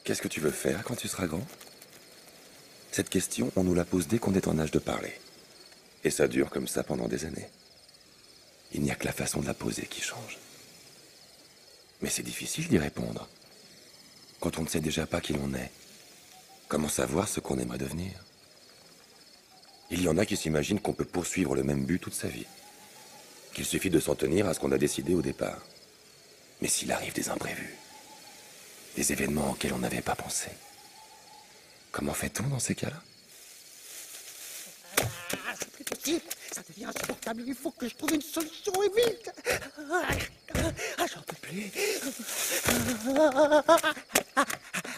Qu'est-ce que tu veux faire quand tu seras grand? Cette question, on nous la pose dès qu'on est en âge de parler. Et ça dure comme ça pendant des années. Il n'y a que la façon de la poser qui change. Mais c'est difficile d'y répondre. Quand on ne sait déjà pas qui l'on est, comment savoir ce qu'on aimerait devenir? Il y en a qui s'imaginent qu'on peut poursuivre le même but toute sa vie. Qu'il suffit de s'en tenir à ce qu'on a décidé au départ. Mais s'il arrive des imprévus, des événements auxquels on n'avait pas pensé, comment fait-on dans ces cas-là? C'est plus possible, ça devient insupportable, il faut que je trouve une solution et vite. J'en peux plus.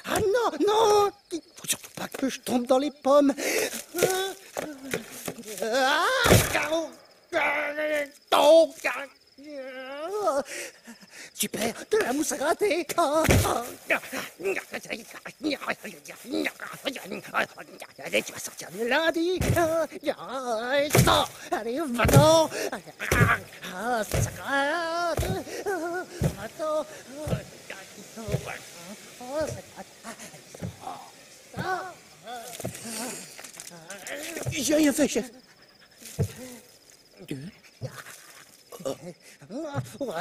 Non, non, il faut surtout pas que je tombe dans les pommes. Super, de la mousse à gratter. Allez, tu vas sortir de lundi. Allez, va-t'en. Ça gratte. Attends. J'ai rien fait, chef.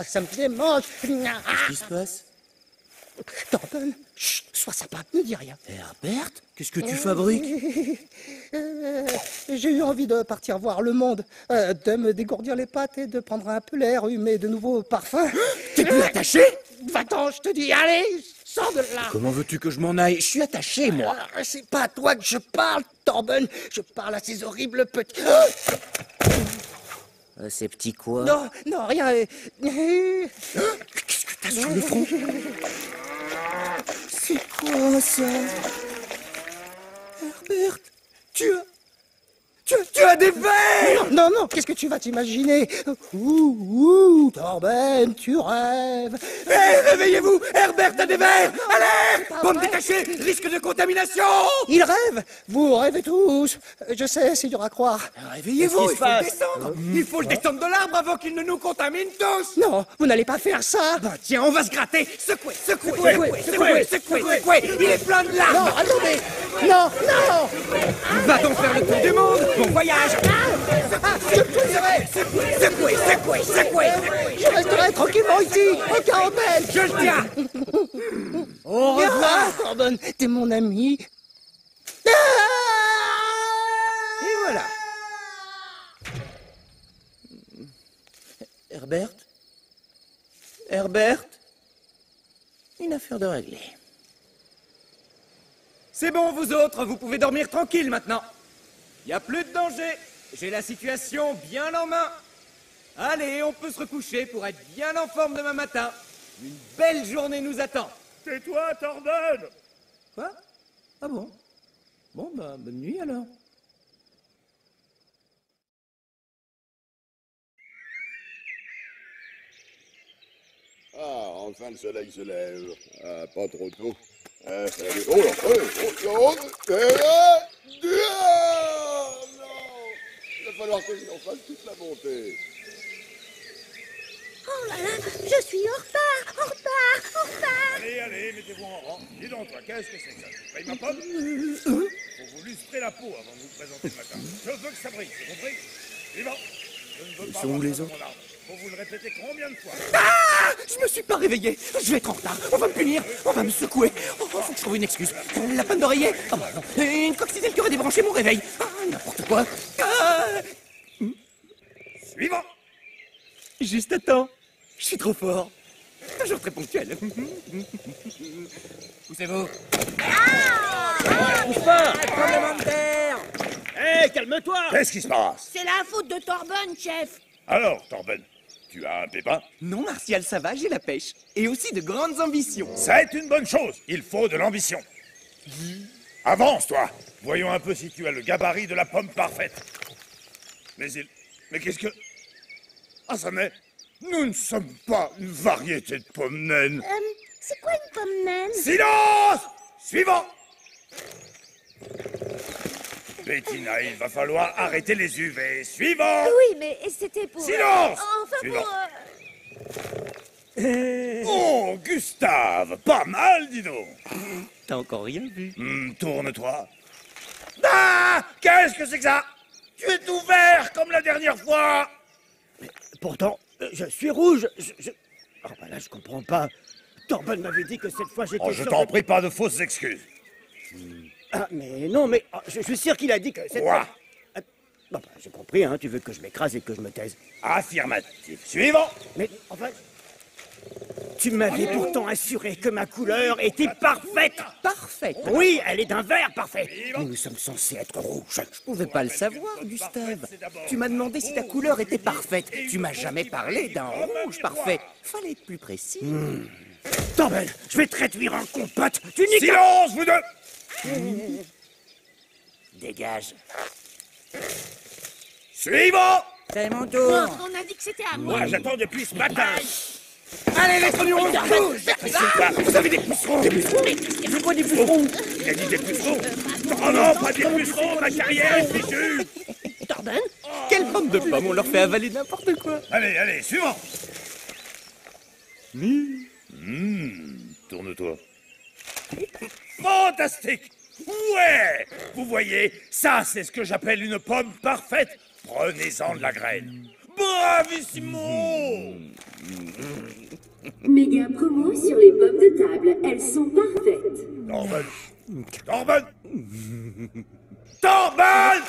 Ça me démange. Qu'est-ce qui se passe? Torben, chut, sois sympa, ne dis rien. Herbert, qu'est-ce que tu fabriques? J'ai eu envie de partir voir le monde, de me dégourdir les pattes et de prendre un peu l'air, humer de nouveaux parfums. T'es plus attaché? Va-t'en, je te dis, allez, sors de là. Comment veux-tu que je m'en aille? Je suis attaché, moi. C'est pas à toi que je parle, Torben. Je parle à ces horribles petits... Ces petits quoi? Non, non, rien. Qu'est-ce que t'as sur le front? C'est quoi ça? Herbert, tu as des vers! Non, non, qu'est-ce que tu vas t'imaginer? Torben, tu rêves. Hé, réveillez-vous! Herbert a des vers! Allez! Pomme détachée, risque de contamination! Il rêve. Vous rêvez tous. Je sais, c'est dur à croire. Réveillez-vous, il faut le descendre! Il faut le descendre de l'arbre avant qu'il ne nous contamine tous! Non, vous n'allez pas faire ça. Bah tiens, on va se gratter! Secouez, secouez, secouez, secouez, secouez! Il est plein de Non, larmes! attendez. Non, non. Va donc faire le tour du monde! Bon voyage! Secouez, secouez, secouez, secouez! Je resterai tranquillement ici, en quarantaine. Je le tiens! Au revoir! Torben, t'es mon ami. Et voilà! Herbert? Herbert? Une affaire de régler. C'est bon, vous autres, vous pouvez dormir tranquille maintenant. Il n'y a plus de danger. J'ai la situation bien en main. Allez, on peut se recoucher pour être bien en forme demain matin. Une belle journée nous attend. Tais-toi, Torben! Quoi? Ah bon? Bon, bah, bonne nuit alors. Ah, enfin le soleil se lève. Ah, pas trop tôt. Allez, oh là, oh, non! Il va falloir que je en fasse toute la montée. Oh là là, je suis en retard, en retard, en retard. Allez, allez, mettez-vous en rang. Dis donc, toi, qu'est-ce que c'est que ça? Tu payes ma pomme? Faut vous lustrer la peau avant de vous présenter le matin. Je veux que ça brille, c'est compris? Suivant. Je ne veux pas sont où voir les ça dans autres? mon arbre. Faut vous le répéter combien de fois? Ah! Je me suis pas réveillé. Je vais être en retard. On va me punir. On va me secouer. Oh, faut que je trouve une excuse. La panne d'oreiller. Oh, bah non. Une coccinelle qui aurait débranché mon réveil. Ah, n'importe quoi. Ah! Suivant. Juste à temps. Je suis trop fort. Toujours très ponctuel. Poussez-vous. Bouge pas! Tremblement de terre! Hé, calme-toi! Qu'est-ce qui se passe? C'est la faute de Torben, chef. Alors, Torben, tu as un pépin? Non, Martial, ça va, j'ai la pêche. Et aussi de grandes ambitions. C'est une bonne chose. Il faut de l'ambition. Avance, toi. Voyons un peu si tu as le gabarit de la pomme parfaite. Mais qu'est-ce que... Ah, ça n'est... Nous ne sommes pas une variété de pommes naines. C'est quoi une pomme naine? Silence! Suivant! Bettina, il va falloir arrêter les UV. Suivant! Oui, mais c'était pour... Silence! Enfin Suivant. pour... Oh, Gustave! Pas mal, dis donc! T'as encore rien vu. Tourne-toi. Ah! Qu'est-ce que c'est que ça? Tu es tout vert comme la dernière fois! Pourtant, je suis rouge. Ah bah là, je comprends pas. Torben m'avait dit que cette fois j'étais... Oh, je sûr t'en de- prie, pas de fausses excuses. Ah, mais non, mais je suis sûr qu'il a dit que cette Quoi? fois... Bon, bah, j'ai compris, hein, tu veux que je m'écrase et que je me taise. Affirmatif. Suivant! Mais enfin... Tu m'avais pourtant assuré que ma couleur était parfaite. Parfait. Oui, elle est d'un vert parfait. Mais nous sommes censés être rouges. Je pouvais pas le savoir, Gustave. Tu m'as demandé si ta couleur était parfaite. Tu m'as jamais parlé d'un rouge parfait. Fallait être plus précis. Torben, je vais te réduire en compote. Tu n'y... Silence, vous deux! Dégage. Suivant! C'est mon Non, tour. on a dit que c'était à moi. Moi, j'attends depuis ce matin. Allez, les trognon, on bouge. Vous avez des pucerons! Des pucerons? C'est quoi des pucerons? Il a dit des pucerons! Oh non, pas des pucerons! Ma carrière est fichue! Torben? Quelle bande de pommes, on leur fait avaler n'importe quoi. Allez, allez, suivant! Tourne-toi. Fantastique! Ouais! Vous voyez, ça, c'est ce que j'appelle une pomme parfaite. Prenez-en de la graine. Bravissimo! Méga promo sur les pommes de table, elles sont parfaites. Torben! Torben! Torben!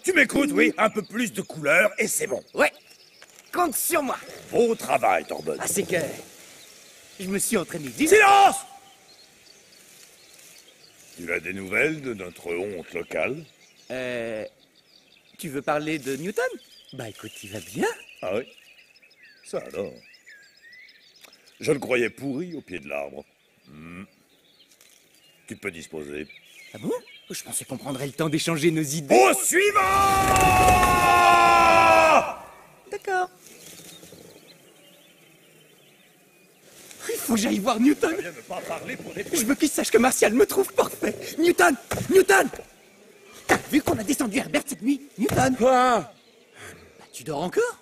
Tu m'écoutes, oui? Un peu plus de couleur et c'est bon. Ouais, compte sur moi. Beau travail, Torben. Ah, c'est que... je me suis entraîné 10... Silence! Tu as des nouvelles de notre honte locale? Tu veux parler de Newton? Bah écoute, il va bien. Ah oui? Ça alors? Je le croyais pourri au pied de l'arbre. Tu peux disposer. Ah bon? Je pensais qu'on prendrait le temps d'échanger nos idées. Au suivant! D'accord. Il faut que j'aille voir Newton. Viens ne pas parler pour des Je veux qu'il sache que Martial me trouve parfait. Newton! Newton! T'as vu qu'on a descendu Herbert cette nuit? Newton! Quoi? Bah, tu dors encore?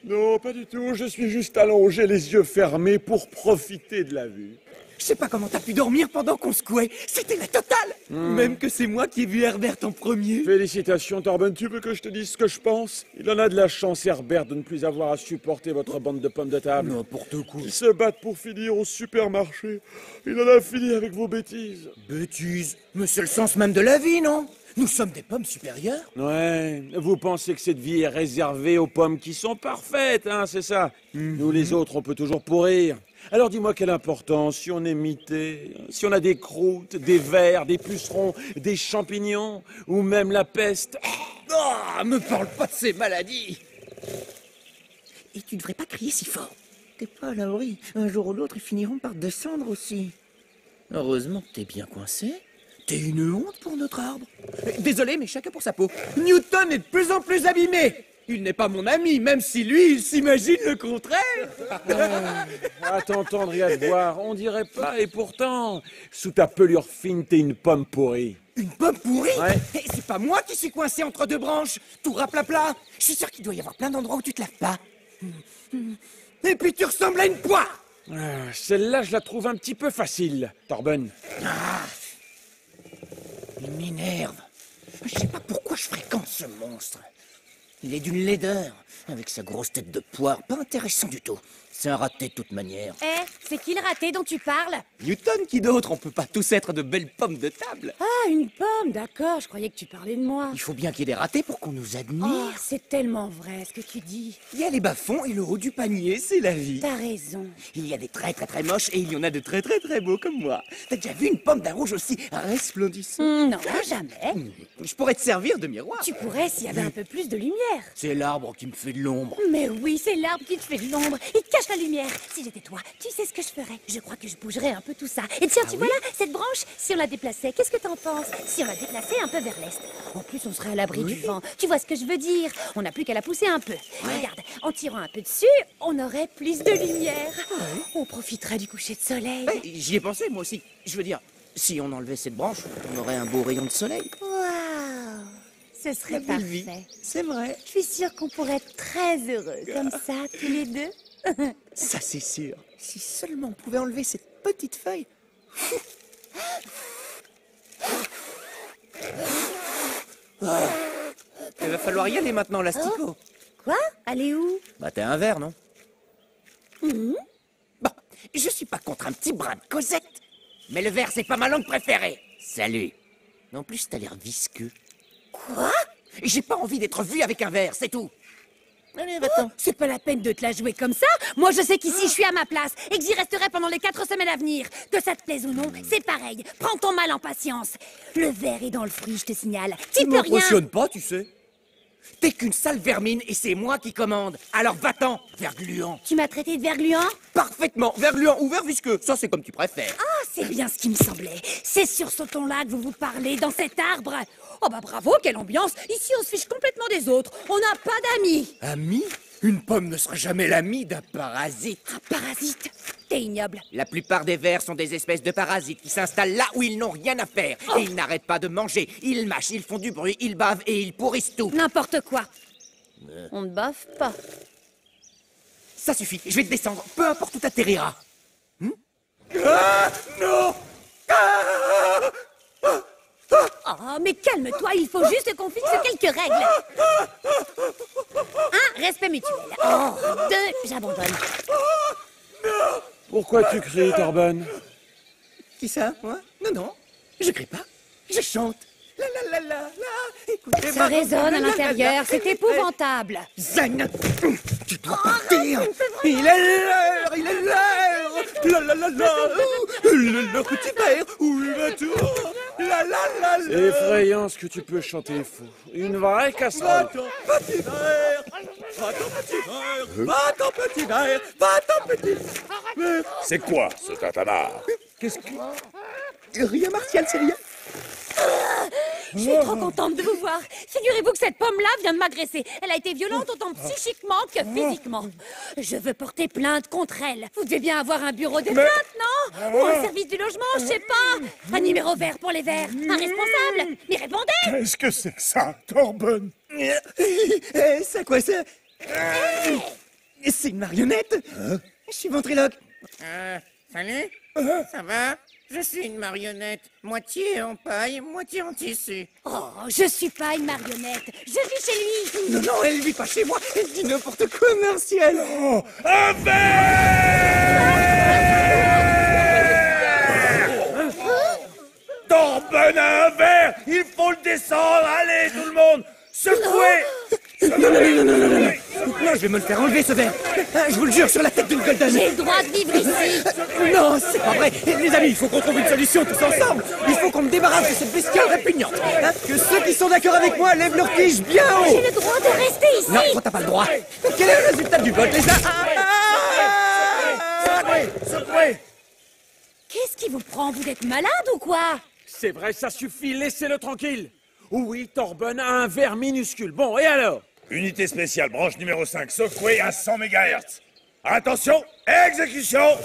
Non, pas du tout. Je suis juste allongé, les yeux fermés, pour profiter de la vue. Je sais pas comment t'as pu dormir pendant qu'on secouait. C'était la totale! Même que c'est moi qui ai vu Herbert en premier. Félicitations, Torben. Tu veux que je te dise ce que je pense? Il en a de la chance, Herbert, de ne plus avoir à supporter votre bande de pommes de table. N'importe quoi. Ils se battent pour finir au supermarché. Il en a fini avec vos bêtises. Bêtise. Mais c'est le sens même de la vie, non? Nous sommes des pommes supérieures. Ouais, vous pensez que cette vie est réservée aux pommes qui sont parfaites, hein, c'est ça? Nous, les autres, on peut toujours pourrir. Alors dis-moi quelle importance, si on est mité, si on a des croûtes, des vers, des pucerons, des champignons, ou même la peste. Ah, me parle pas de ces maladies. Et tu devrais pas crier si fort. T'es pas à l'abri. Un jour ou l'autre, ils finiront par descendre aussi. Heureusement que t'es bien coincé. T'es une honte pour notre arbre. Désolé, mais chacun pour sa peau. Newton est de plus en plus abîmé. Il n'est pas mon ami, même si lui, il s'imagine le contraire. À t'entendre et à te voir, on dirait pas, et pourtant, sous ta pelure fine, t'es une pomme pourrie. Une pomme pourrie? Ouais. Et c'est pas moi qui suis coincé entre deux branches. Tout raplapla. Je suis sûr qu'il doit y avoir plein d'endroits où tu te laves pas. Et puis tu ressembles à une poire. Celle-là, je la trouve un petit peu facile, Torben. Il m'énerve. Je sais pas pourquoi je fréquente ce monstre. Il est d'une laideur, avec sa grosse tête de poire, pas intéressant du tout. C'est un raté de toute manière. Eh, c'est qui le raté dont tu parles? Newton, qui d'autre? On peut pas tous être de belles pommes de table. Ah, une pomme, d'accord, je croyais que tu parlais de moi. Il faut bien qu'il y ait des ratés pour qu'on nous admire. Oh, c'est tellement vrai ce que tu dis. Il y a les bas-fonds et le haut du panier, c'est la vie. T'as raison. Il y a des très très très moches et il y en a de très très très beaux comme moi. T'as déjà vu une pomme d'un rouge aussi resplendissant? Non, jamais. Je pourrais te servir de miroir. Tu pourrais s'il y avait un peu plus de lumière. C'est l'arbre qui me fait de l'ombre. Mais oui, c'est l'arbre qui te fait de l'ombre. Il te cache la lumière. Si j'étais toi, tu sais ce que je ferais? Je crois que je bougerais un peu tout ça. Et tiens, tu vois là, cette branche, si on la déplaçait, qu'est-ce que t'en penses? Si on la déplaçait un peu vers l'est. En plus, on serait à l'abri du vent. Tu vois ce que je veux dire? On n'a plus qu'à la pousser un peu. Regarde, en tirant un peu dessus, on aurait plus de lumière. On profiterait du coucher de soleil. J'y ai pensé moi aussi. Je veux dire, si on enlevait cette branche, on aurait un beau rayon de soleil. Waouh! Ce serait La belle vie. parfait. C'est vrai. Je suis sûre qu'on pourrait être très heureux comme ça, tous les deux. Ça c'est sûr. Si seulement on pouvait enlever cette petite feuille. Il va falloir y aller maintenant, l'asticot. Quoi? Allez où? Bah t'es un verre, non? Bon, je suis pas contre un petit brin de Cosette. Mais le verre, c'est pas ma langue préférée. Salut. En plus, t'as l'air visqueux. Quoi? J'ai pas envie d'être vu avec un verre, c'est tout. Allez, va-t'en. C'est pas la peine de te la jouer comme ça. Moi, je sais qu'ici, je suis à ma place et que j'y resterai pendant les 4 semaines à venir. Que ça te plaise ou non, c'est pareil. Prends ton mal en patience. Le verre est dans le fruit, je te signale. Tu peux rien. Pas, tu sais. T'es qu'une sale vermine et c'est moi qui commande. Alors va-t'en, vergluant. Tu m'as traité de vergluant? Parfaitement, vergluant ou ver visqueux. Ça, c'est comme tu préfères. Ah, c'est bien ce qui me semblait. C'est sur ce ton-là que vous vous parlez, dans cet arbre. Oh bah bravo, quelle ambiance. Ici, on se fiche complètement des autres. On n'a pas d'amis. Ami? Une pomme ne sera jamais l'ami d'un parasite. Un parasite? T'es ignoble. La plupart des vers sont des espèces de parasites qui s'installent là où ils n'ont rien à faire. Et ils n'arrêtent pas de manger. Ils mâchent, ils font du bruit, ils bavent et ils pourrissent tout. N'importe quoi. On ne baffe pas. Ça suffit, je vais te descendre, peu importe où t'atterriras. Ah, non! Oh, mais calme-toi, il faut juste qu'on fixe quelques règles. 1, respect mutuel. 2, j'abandonne. Pourquoi tu cries, Torben? Qui ça, moi? Non, non, je crie pas, je chante. La la la la la, écoutez Ça résonne à l'intérieur, c'est épouvantable. Zang, tu dois partir. Il est l'heure, il est l'heure. La la la la, le petit verre, où vas-tu? La la la la. C'est effrayant ce que tu peux chanter, fou. Une vraie casserole. Va-t'en, petit verre. Va-t'en, petit verre. Va-t'en, petit verre. Va-t'en, petit verre. C'est quoi, ce tatamar? Qu'est-ce que... Rien, Martial, c'est rien. Je suis trop contente de vous voir. Figurez-vous que cette pomme-là vient de m'agresser. Elle a été violente autant psychiquement que physiquement. Je veux porter plainte contre elle. Vous devez bien avoir un bureau de plainte, non? Ou un service du logement, je sais pas. Un numéro vert pour les verts. Un responsable. Mais répondez! Qu'est-ce que c'est que ça, Torben? C'est quoi ça? C'est une marionnette. Je suis ventriloque. Salut, ça va? Je suis une marionnette, moitié en paille, moitié en tissu. Oh, je suis pas une marionnette. Je vis chez lui. Non, non, elle vit pas chez moi. Elle dit n'importe quoi, Martial. Oh, un verre! Torben a un verre! Il faut le descendre! Allez, tout le monde! Secouez! Non, je vais me le faire enlever, ce verre. Je vous le jure, sur la tête d'une golden. J'ai le droit de vivre ici. Non, c'est pas vrai. Les amis, il faut qu'on trouve une solution tous ensemble. Il faut qu'on me débarrasse de cette bestiole répugnante. Que ceux qui sont d'accord avec moi lèvent leur tige bien haut. J'ai le droit de rester ici. Non, toi, t'as pas le droit. Quel est le résultat du vote, les gars? Secouez! Qu'est-ce qui vous prend? Vous êtes malade ou quoi? C'est vrai, ça suffit, laissez-le tranquille. Oui, Torben a un verre minuscule. Bon, et alors? Unité spéciale, branche numéro 5, secouée à 100 MHz. Attention, exécution!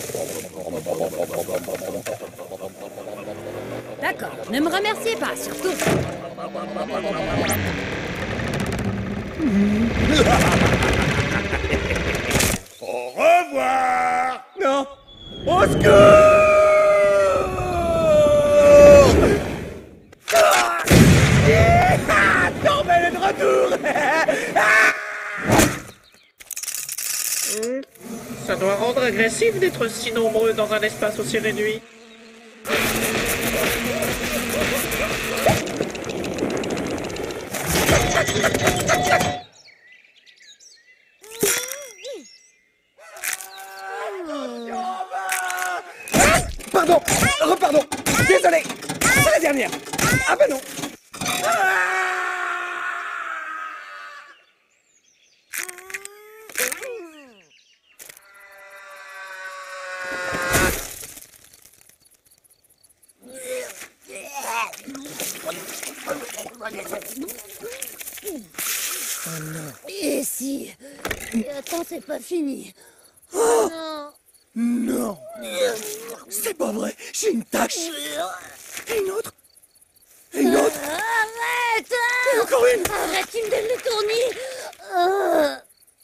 D'accord, ne me remerciez pas, surtout. Au revoir! Non. Au secours! Torben est de retour! Ça doit rendre agressif d'être si nombreux dans un espace aussi réduit. Pardon, repardon, désolé, c'est la dernière. Ah bah non. Et si... Attends, c'est pas fini. Oh non. Non. C'est pas vrai. J'ai une tache. Et une autre. Et une autre. Arrête. Et encore une. Arrête, tu me donnes le tournis.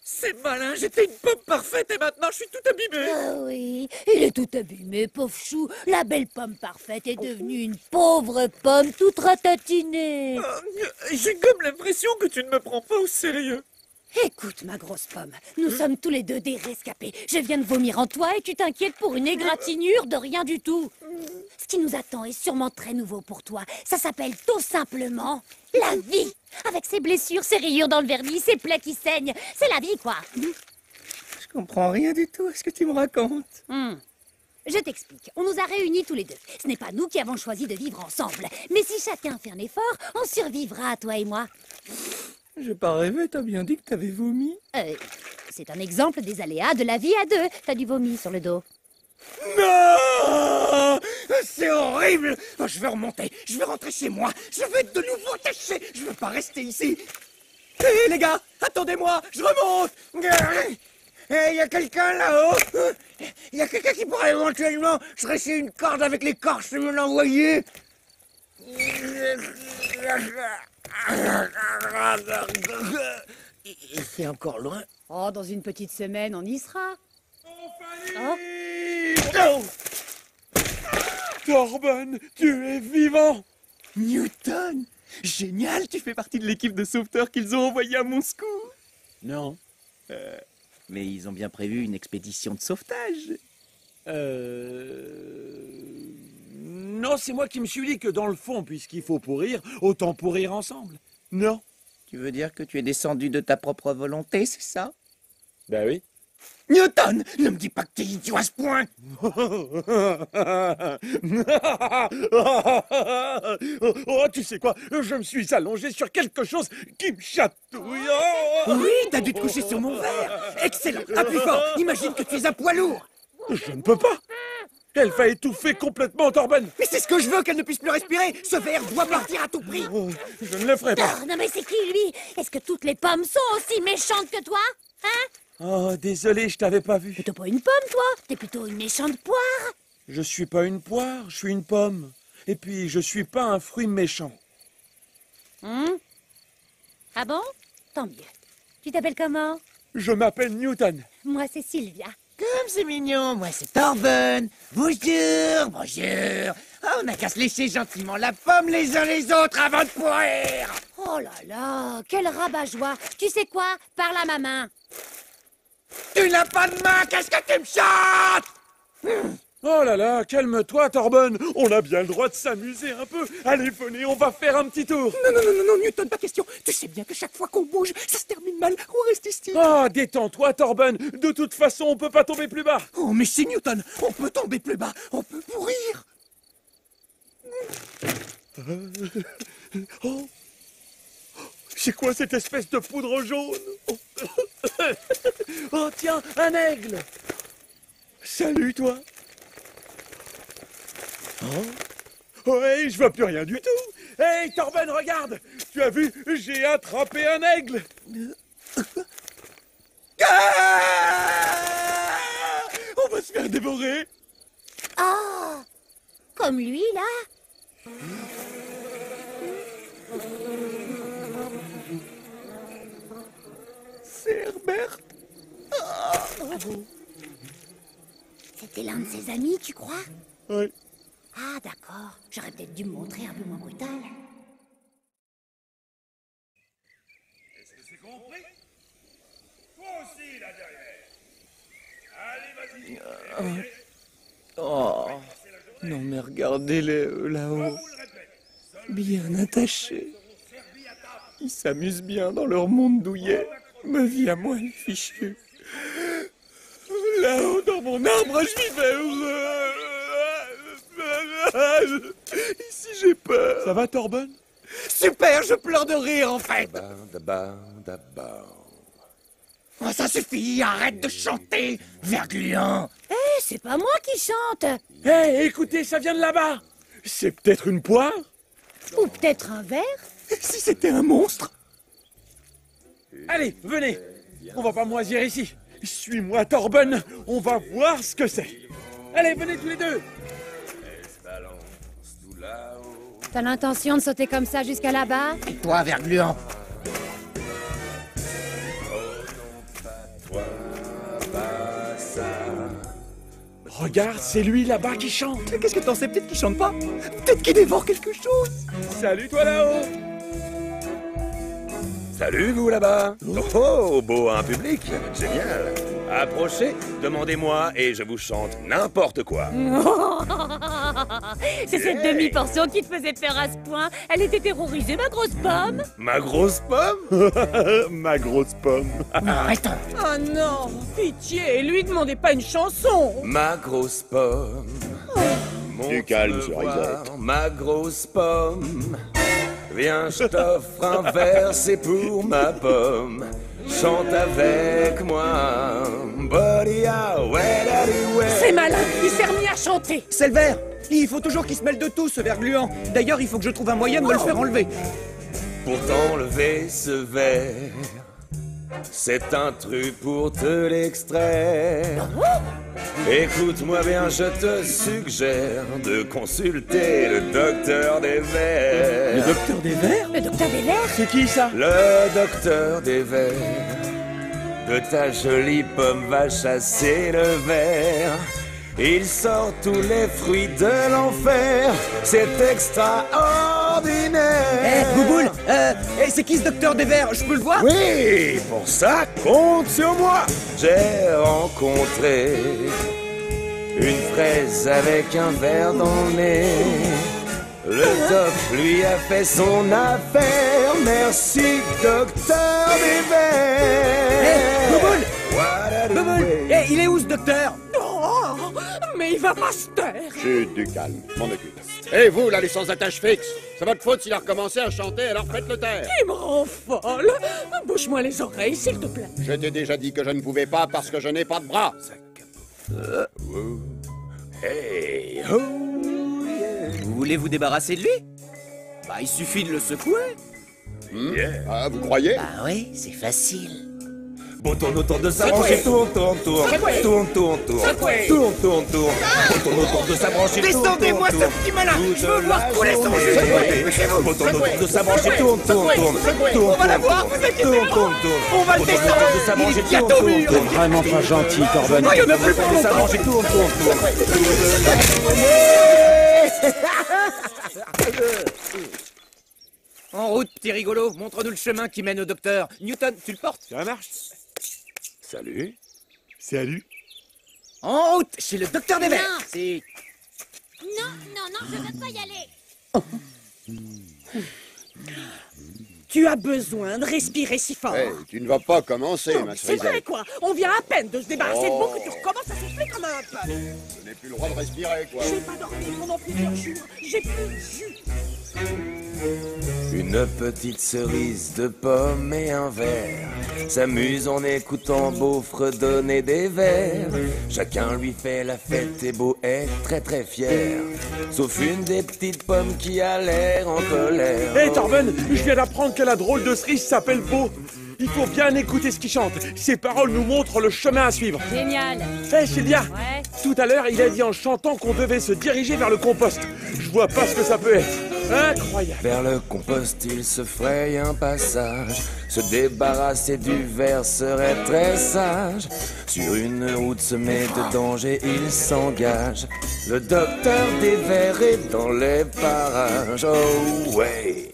C'est malin, j'étais une pomme parfaite et maintenant je suis tout abîmé. Ah oui, il est tout abîmé, pauvre chou. La belle pomme parfaite est devenue une pauvre pomme toute ratatinée. J'ai comme l'impression que tu ne me prends pas au sérieux. Écoute, ma grosse pomme, nous sommes tous les deux des rescapés. Je viens de vomir en toi et tu t'inquiètes pour une égratignure de rien du tout. Ce qui nous attend est sûrement très nouveau pour toi. Ça s'appelle tout simplement la vie. Avec ses blessures, ses rayures dans le vernis, ses plaies qui saignent. C'est la vie, quoi. Je comprends rien du tout à ce que tu me racontes. Je t'explique. On nous a réunis tous les deux. Ce n'est pas nous qui avons choisi de vivre ensemble. Mais si chacun fait un effort, on survivra, toi et moi. J'ai pas rêvé, t'as bien dit que t'avais vomi. C'est un exemple des aléas de la vie à deux. T'as du vomi sur le dos. Non. C'est horrible. Je vais remonter. Je vais rentrer chez moi. Je vais de nouveau tâcher. Je veux pas rester ici. Hé les gars, attendez-moi, je remonte. Il y a quelqu'un là-haut. Il y a quelqu'un qui pourrait éventuellement tresser une corde avec l'écorce et me l'envoyer. C'est encore loin. Oh, dans une petite semaine, on y sera. Oh. Torben, tu es vivant! Newton, génial, tu fais partie de l'équipe de sauveteurs qu'ils ont envoyé à mon secours. Non. Mais ils ont bien prévu une expédition de sauvetage. Non, c'est moi qui me suis dit que dans le fond, puisqu'il faut pourrir, autant pourrir ensemble. Non. Tu veux dire que tu es descendu de ta propre volonté, c'est ça? Ben oui. Newton, ne me dis pas que t'es idiot à ce point. Oh, tu sais quoi? Je me suis allongé sur quelque chose qui me chatouille. Oui, t'as dû te coucher sur mon verre. Excellent, appuie fort. Imagine que tu es un poids lourd. Je ne peux pas. Elle va étouffer complètement, Torben. Mais c'est ce que je veux, qu'elle ne puisse plus respirer. Ce verre doit partir à tout prix. Je ne le ferai pas. Non, mais c'est qui, lui? Est-ce que toutes les pommes sont aussi méchantes que toi? Hein? Oh, désolé, je t'avais pas vu. T'es pas une pomme, toi? T'es plutôt une méchante poire. Je suis pas une poire, je suis une pomme. Et puis, je suis pas un fruit méchant. Ah bon? Tant mieux. Tu t'appelles comment? Je m'appelle Newton. Moi, c'est Sylvia. Comme c'est mignon, moi c'est Torben. Bonjour, bonjour. On n'a qu'à se lécher gentiment la pomme les uns les autres avant de pourrir. Oh là là, quel rabat-joie. Tu sais quoi? Parle à ma main. Tu n'as pas de main, qu'est-ce que tu me chantes? Oh là là, calme-toi, Torben. On a bien le droit de s'amuser un peu. Allez, venez, on va faire un petit tour. Non, Newton, pas question. Tu sais bien que chaque fois qu'on bouge, ça se termine mal. On reste ici. Oh, détends-toi, Torben. De toute façon, on peut pas tomber plus bas. Oh, mais si, Newton, on peut tomber plus bas. On peut pourrir. Oh. C'est quoi cette espèce de poudre jaune? Oh, tiens, un aigle. Salut, toi. Oh, hey, je vois plus rien du tout. Hey, Torben, regarde. Tu as vu, j'ai attrapé un aigle. On va se faire dévorer. Ah! Comme lui, là? C'est Herbert. C'était l'un de ses amis, tu crois? Oui. Ah, d'accord. J'aurais peut-être dû me montrer un peu moins brutal. Est-ce que c'est compris? Toi aussi, là derrière. Oh, non mais regardez-les là-haut, bien attachés. Ils s'amusent bien dans leur monde douillet. Ma vie à moi est fichue. Là-haut dans mon arbre, je vivais heureux. Ici j'ai peur. Ça va, Torben? Super, je pleure de rire en fait. Oh, ça suffit, arrête de chanter, Vergluant. Hé, c'est pas moi qui chante. Hé, écoutez, ça vient de là-bas. C'est peut-être une poire? Ou peut-être un verre. Si c'était un monstre. Allez, venez. On va pas moisir ici. Suis-moi, Torben. On va voir ce que c'est. Allez, venez tous les deux. T'as l'intention de sauter comme ça jusqu'à là-bas? Et toi, Vergluant? Regarde, c'est lui là-bas qui chante. Mais qu'est-ce que t'en sais? Peut-être qu'il chante pas. Peut-être qu'il dévore quelque chose. Salut, toi là-haut. Salut, vous là-bas. Oh, beau un public. Génial. Approchez, demandez-moi et je vous chante n'importe quoi. C'est cette demi-portion qui te faisait peur à ce point. Elle était terrorisée, ma grosse pomme. Ma grosse pomme? Ma grosse pomme. Arrêtons. Oh non, pitié, lui demandez pas une chanson. Ma grosse pomme. Du calme, Cerisette. Ma grosse pomme. Viens, je t'offre un verre, c'est pour ma pomme. Chante avec moi. C'est malin, il s'est remis à chanter. C'est le verre. Il faut toujours qu'il se mêle de tout, ce verre gluant. D'ailleurs, il faut que je trouve un moyen de me le faire enlever. Pour t'enlever ce verre, c'est un truc pour te l'extraire. Écoute-moi bien, je te suggère de consulter le docteur des vers. Le docteur des vers? Le docteur des vers? C'est qui ça? Le docteur des vers. De ta jolie pomme va chasser le ver. Il sort tous les fruits de l'enfer. C'est extraordinaire. Bouboule, c'est qui ce docteur des vers? Je peux le voir? Oui, pour ça, compte sur moi. J'ai rencontré une fraise avec un verre dans le nez. Le doc lui a fait son affaire. Merci, docteur des vers. Bouboule, il est où ce docteur? Oh, mais il va pas se taire. Chut, du calme, m'en occupe. Et vous, là, les sans attache fixe, c'est votre faute s'il a recommencé à chanter, alors faites-le taire. Il me rend folle. Bouche-moi les oreilles, s'il te plaît. Je t'ai déjà dit que je ne pouvais pas parce que je n'ai pas de bras. Hey, oh, yeah. Vous voulez vous débarrasser de lui? Bah, il suffit de le secouer. Ah, vous croyez? Ah oui, c'est facile. Bon, tourne autour de sa branche et tourne. Tourne. Tourne autour de sa branche et tourne. Descendez-moi ce petit malin. Je veux voir couler son jus. Bon, tourne autour de sa branche et tourne. On va la voir, vous inquiétez pas. On va le descendre. Il est bientôt au mur. T'es vraiment pas gentil, Torben. Oh, il y en a plus pour Sa branche et tourne. En route, petit rigolo. Montre-nous le chemin qui mène au docteur. Newton, tu le portes? Ça marche? Salut. Salut. En route, chez le docteur des vers. Non. C'est... Non, je veux pas y aller. Tu as besoin de respirer si fort. Hey, tu ne vas pas commencer, ma C'est vrai Cerisette. quoi, on vient à peine de se débarrasser de Oh. moi que tu recommences à souffler comme un peu. Je n'ai plus le droit de respirer, quoi. J'ai pas dormi pendant plusieurs jours, j'ai plus de jus. Une petite cerise de pomme et un verre s'amuse en écoutant Beaufre donner des vers. Chacun lui fait la fête et Beau est très très fier. Sauf une des petites pommes qui a l'air en colère. Hé, Torben, je viens d'apprendre que la drôle de cerise s'appelle Beau. Il faut bien écouter ce qu'il chante. Ses paroles nous montrent le chemin à suivre. Génial. Hé, Sylvia, Ouais. tout à l'heure, il a dit en chantant qu'on devait se diriger vers le compost. Je vois pas ce que ça peut être. Incroyable. Vers le compost, il se fraye un passage. Se débarrasser du verre serait très sage. Sur une route semée de dangers, il s'engage. Le docteur des vers est dans les parages. Oh ouais.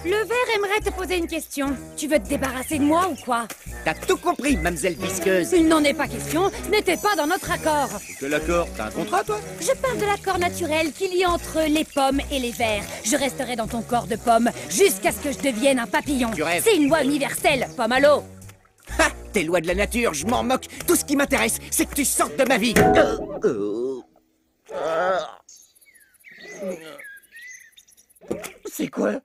Le ver aimerait te poser une question. Tu veux te débarrasser de moi ou quoi? T'as tout compris, mademoiselle visqueuse. Il n'en est pas question, ce n'était pas dans notre accord. Quel accord? T'as un contrat, toi? Je parle de l'accord naturel qu'il y a entre les pommes et les vers. Je resterai dans ton corps de pomme jusqu'à ce que je devienne un papillon. Tu rêves. C'est une loi universelle, pomme à l'eau. Ha! Tes lois de la nature, je m'en moque. Tout ce qui m'intéresse, c'est que tu sortes de ma vie. C'est quoi?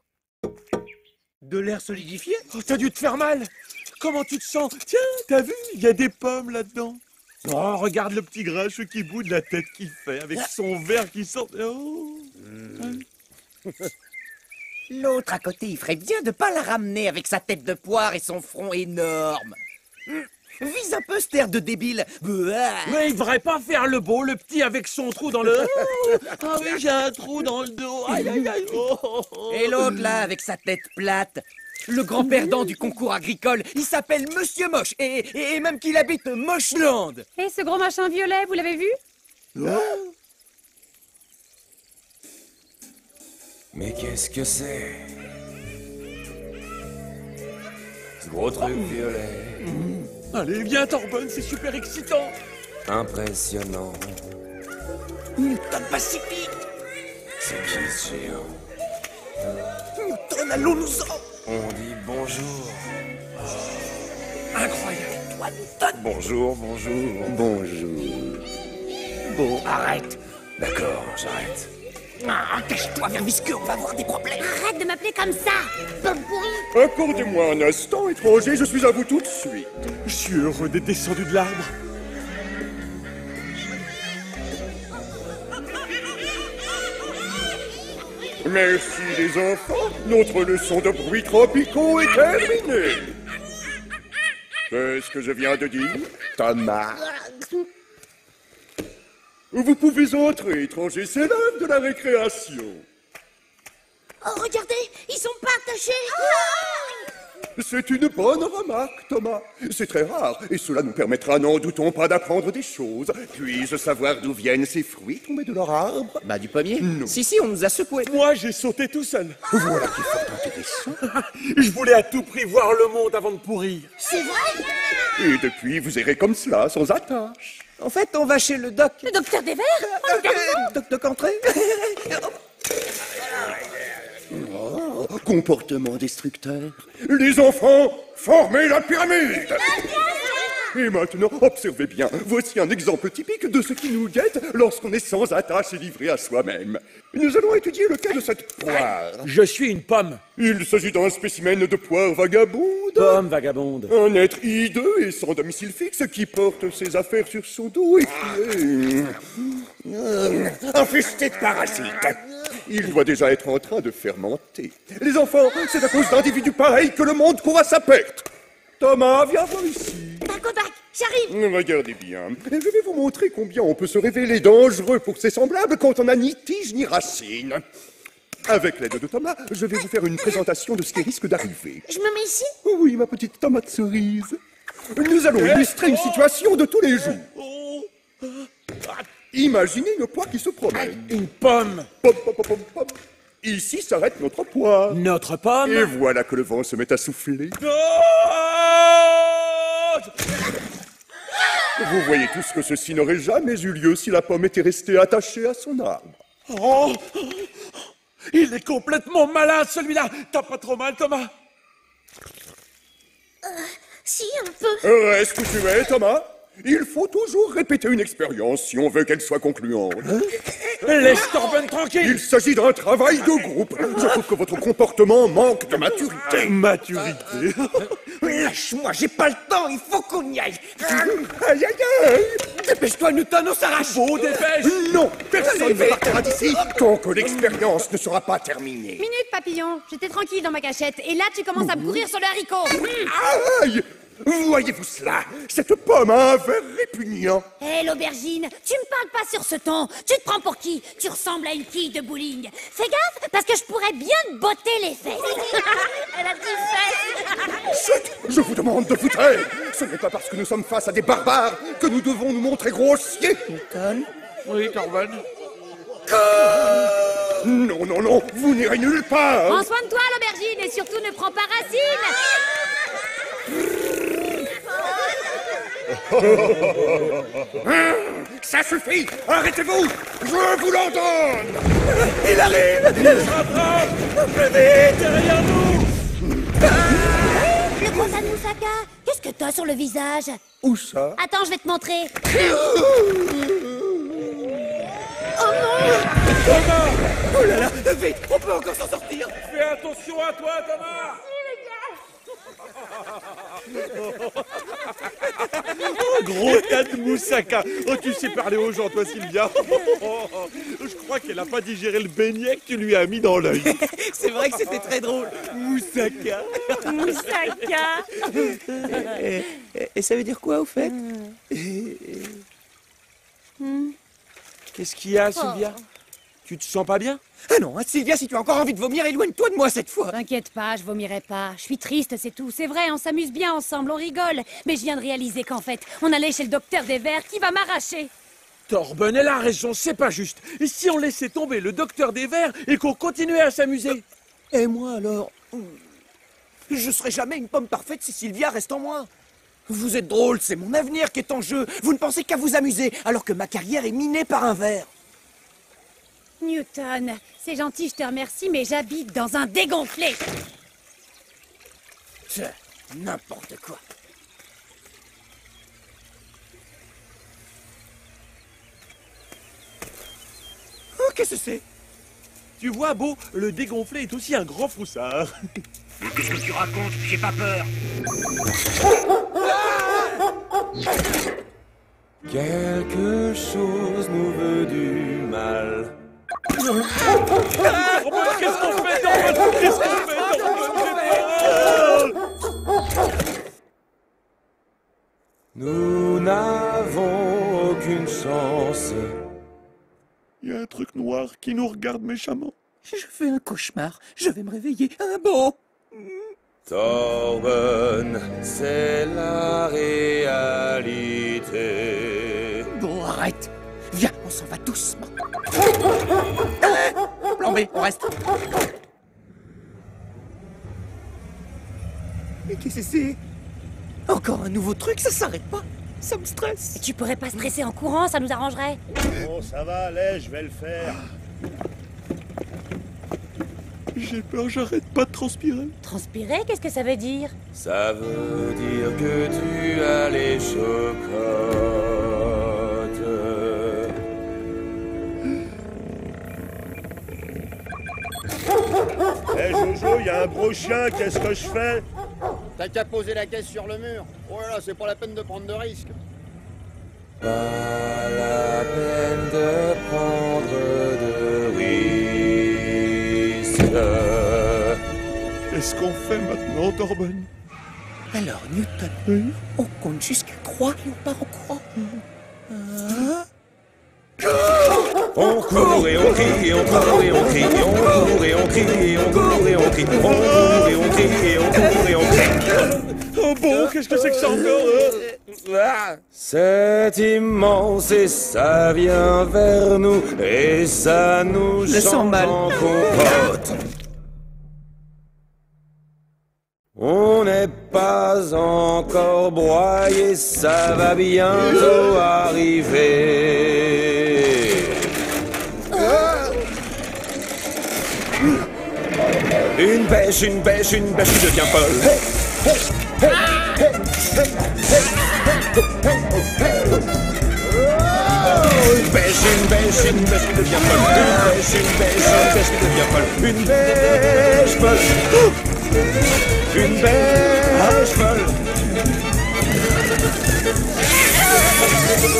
De l'air solidifié? Oh, t'as dû te faire mal. Comment tu te sens? Tiens, t'as vu? Il y a des pommes là-dedans. Oh, regarde le petit grincheux qui boude, la tête qu'il fait, avec son verre qui sort... Oh. L'autre à côté, il ferait bien de pas la ramener avec sa tête de poire et son front énorme. Vise un peu cette air de débile. Mais il devrait pas faire le beau, le petit avec son trou dans le... Ah oui, j'ai un trou dans le dos. Aïe, aïe, aïe. Oh. Et l'autre là, avec sa tête plate. Le grand perdant du concours agricole, il s'appelle Monsieur Moche, et même qu'il habite Mocheland. Et ce gros machin violet, vous l'avez vu? Mais qu'est-ce que c'est? Ce gros truc violet. Allez, viens, Torbonne, c'est super excitant. Impressionnant. Newton Pacifique. C'est qui ce géant? Newton, allons-nous-en. On dit bonjour. Incroyable, toi, Newton. Bonjour, bonjour. Bonjour. Bon, arrête. D'accord, j'arrête. Ah, cache-toi vers Visqueux, on va avoir des problèmes. Arrête de m'appeler comme ça, pomme pourrie. Accordez-moi un instant, étranger, je suis à vous tout de suite. Je suis heureux d'être descendu de l'arbre. Merci les enfants, notre leçon de bruits tropicaux est terminée. Qu'est-ce que je viens de dire? Thomas. Vous pouvez entrer, étranger, c'est l'heure de la récréation. Oh, regardez, ils sont pas attachés. C'est une bonne remarque, Thomas. C'est très rare, et cela nous permettra, n'en doutons pas, d'apprendre des choses. Puis-je savoir d'où viennent ces fruits tombés de leur arbre? Bah, du pommier? Non. Si, on nous a secoués. Moi, j'ai sauté tout seul. Voilà qui est fort intéressant. Je voulais à tout prix voir le monde avant de pourrir. C'est vrai? Et depuis, vous errez comme cela, sans attache. En fait, on va chez le doc. Le docteur des vers? Doc entrée. Oh, comportement destructeur. Les enfants, formez la pyramide! Et maintenant, observez bien, voici un exemple typique de ce qui nous guette lorsqu'on est sans attache et livré à soi-même. Nous allons étudier le cas de cette poire. Je suis une pomme. Il s'agit d'un spécimen de poire vagabonde. Pomme vagabonde. Un être hideux et sans domicile fixe qui porte ses affaires sur son dos et qui est... infesté de parasites. Il doit déjà être en train de fermenter. Les enfants, c'est à cause d'individus pareils que le monde court à sa perte. Thomas, viens voir ici. Tac, j'arrive. Regardez bien. Je vais vous montrer combien on peut se révéler dangereux pour ses semblables quand on n'a ni tige ni racine. Avec l'aide de Thomas, je vais vous faire une présentation de ce qui risque d'arriver. Je me mets ici? Oui, ma petite tomate cerise. Nous allons illustrer une situation de tous les jours. Imaginez une poire qui se promène. Une pomme. Pop, pop, pop, pop, pop. Ici s'arrête notre poire. Notre pomme. Et voilà que le vent se met à souffler. Vous voyez tous que ceci n'aurait jamais eu lieu si la pomme était restée attachée à son arbre. Oh, il est complètement malade, celui-là. T'as pas trop mal, Thomas? Si, un peu. Reste où tu es, Thomas. Il faut toujours répéter une expérience si on veut qu'elle soit concluante. Laisse Torbonne tranquille. Il s'agit d'un travail de groupe. Je trouve que votre comportement manque de maturité. Maturité. Lâche-moi, j'ai pas le temps, il faut qu'on y aille. Aïe, aïe, aïe. Dépêche-toi, Newton, on s'arrache. Beau, dépêche. Non, personne ne partira d'ici tant que l'expérience ne sera pas terminée. Minute, papillon. J'étais tranquille dans ma cachette. Et là, tu commences à me courir sur le haricot. Aïe! Voyez-vous cela? Cette pomme a un verre répugnant. Hé, l'aubergine, tu me parles pas sur ce ton. Tu te prends pour qui? Tu ressembles à une quille de bowling. Fais gaffe, parce que je pourrais bien te botter les fesses. Elle a dit fesses. Chut! Je vous demande de vous taire. Ce n'est pas parce que nous sommes face à des barbares que nous devons nous montrer grossiers. Newton? Oui, Torbonne. Non, non, non, vous n'irez nulle part. Prends soin de toi, l'aubergine. racine et surtout ne prends pas racine. Ça suffit! Arrêtez-vous! Je vous l'ordonne! Il arrive! Il se rattrape! Plus vite, derrière nous! Le gros de Moussaka, qu'est-ce que t'as sur le visage? Où ça? Attends, je vais te montrer. Thomas! Oh là là! Vite! On peut encore s'en sortir! Fais attention à toi, Thomas! Gros tas de moussaka. Oh, tu sais parler aux gens, toi, Sylvia. Je crois qu'elle a pas digéré le beignet que tu lui as mis dans l'œil. C'est vrai que c'était très drôle. Moussaka. Moussaka. Et ça veut dire quoi, au fait? Qu'est-ce qu'il y a, Sylvia? Tu te sens pas bien? Ah non, hein, Sylvia, si tu as encore envie de vomir, éloigne-toi de moi cette fois. T'inquiète pas, je vomirai pas. Je suis triste, c'est tout. C'est vrai, on s'amuse bien ensemble, on rigole. Mais je viens de réaliser qu'en fait, on allait chez le docteur des vers qui va m'arracher. Torben, elle a raison, c'est pas juste. Et si on laissait tomber le docteur des vers et qu'on continuait à s'amuser? Et moi alors? Je serai jamais une pomme parfaite si Sylvia reste en moi. Vous êtes drôle, c'est mon avenir qui est en jeu. Vous ne pensez qu'à vous amuser, alors que ma carrière est minée par un ver. Newton, c'est gentil, je te remercie, mais j'habite dans un dégonflé. Tiens, n'importe quoi. Oh, qu'est-ce que c'est? Tu vois, Beau, le dégonflé est aussi un grand froussard. Mais qu'est-ce que tu racontes? J'ai pas peur. Quelque chose nous veut du mal. Torben, qu'est-ce qu'on fait, Torben? Qu'est-ce qu'on fait, Torben? Nous n'avons aucune chance. Il y a un truc noir qui nous regarde méchamment. Je fais un cauchemar. Je vais me réveiller. Un beau. Torben, c'est la réalité. Bon, arrête. Viens, on s'en va doucement. Plan B, on reste. Mais qu'est-ce que c'est? Encore un nouveau truc, ça s'arrête pas. Ça me stresse. Et tu pourrais pas stresser en courant, ça nous arrangerait. Bon, ça va, allez, je vais le faire. J'ai peur, j'arrête pas de transpirer. Transpirer, qu'est-ce que ça veut dire? Ça veut dire que tu as les chocottes. Hé Jojo, il y a un gros chien, qu'est-ce que je fais? T'as qu'à poser la caisse sur le mur. Oh là là, c'est pas la peine de prendre de risques. Pas la peine de prendre de risques. Qu'est-ce qu'on fait maintenant, Torben? Alors, Newton, on compte jusqu'à 3 et on part en courant. On court et on crie, et on court et on crie, et on court et on crie, et on court et on crie, on court et on crie, et on court et on crie. Oh bon, qu'est-ce que c'est que ça encore? C'est immense et ça vient vers nous, et ça nous sens change mal. en compote. On n'est pas encore broyé, ça va bientôt arriver. Une bêche qui devient folle. Hey, hey, hey, hey, hey, hey, hey, hey, hey. Une bêche qui devient folle. Une bêche qui devient folle. Une bêche folle. Une bêche folle.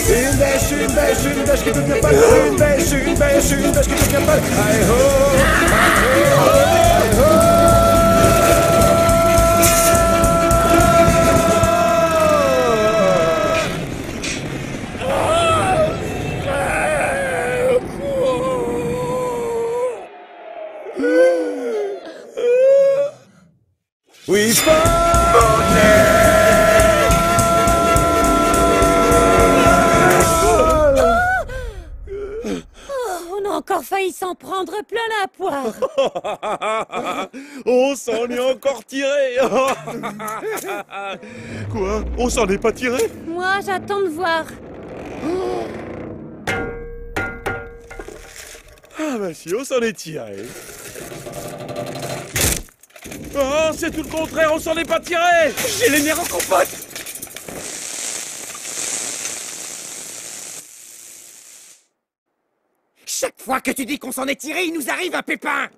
Une bêche qui devient folle. Une bêche qui devient folle. Aïe ho, aïe ho, aïe ho. We On a encore failli s'en prendre plein la poire. On s'en est encore tiré. Quoi? On s'en est pas tiré? Moi, j'attends de voir. Ah bah si, on s'en est tiré. Oh, c'est tout le contraire, on s'en est pas tiré. J'ai les nerfs en compote. Chaque fois que tu dis qu'on s'en est tiré, il nous arrive un pépin.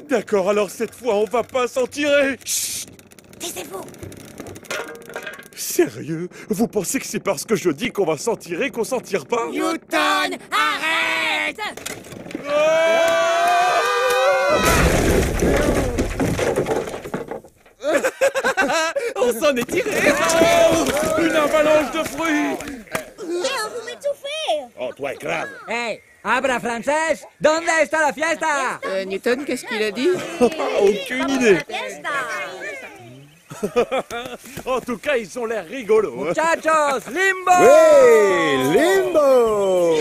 D'accord, alors cette fois, on va pas s'en tirer. Chut! Taisez-vous. Sérieux? Vous pensez que c'est parce que je dis qu'on va s'en tirer qu'on s'en tire pas? Newton, arrête! On s'en est tiré. Oh, une avalanche de fruits. Vous m'étouffez! Oh, toi, grave. Hey, abra francés, ¿dónde está la fiesta? Newton, qu'est-ce qu'il a dit? Aucune idée. En tout cas, ils ont l'air rigolos. Hein. Muchachos, limbo! Oui, limbo!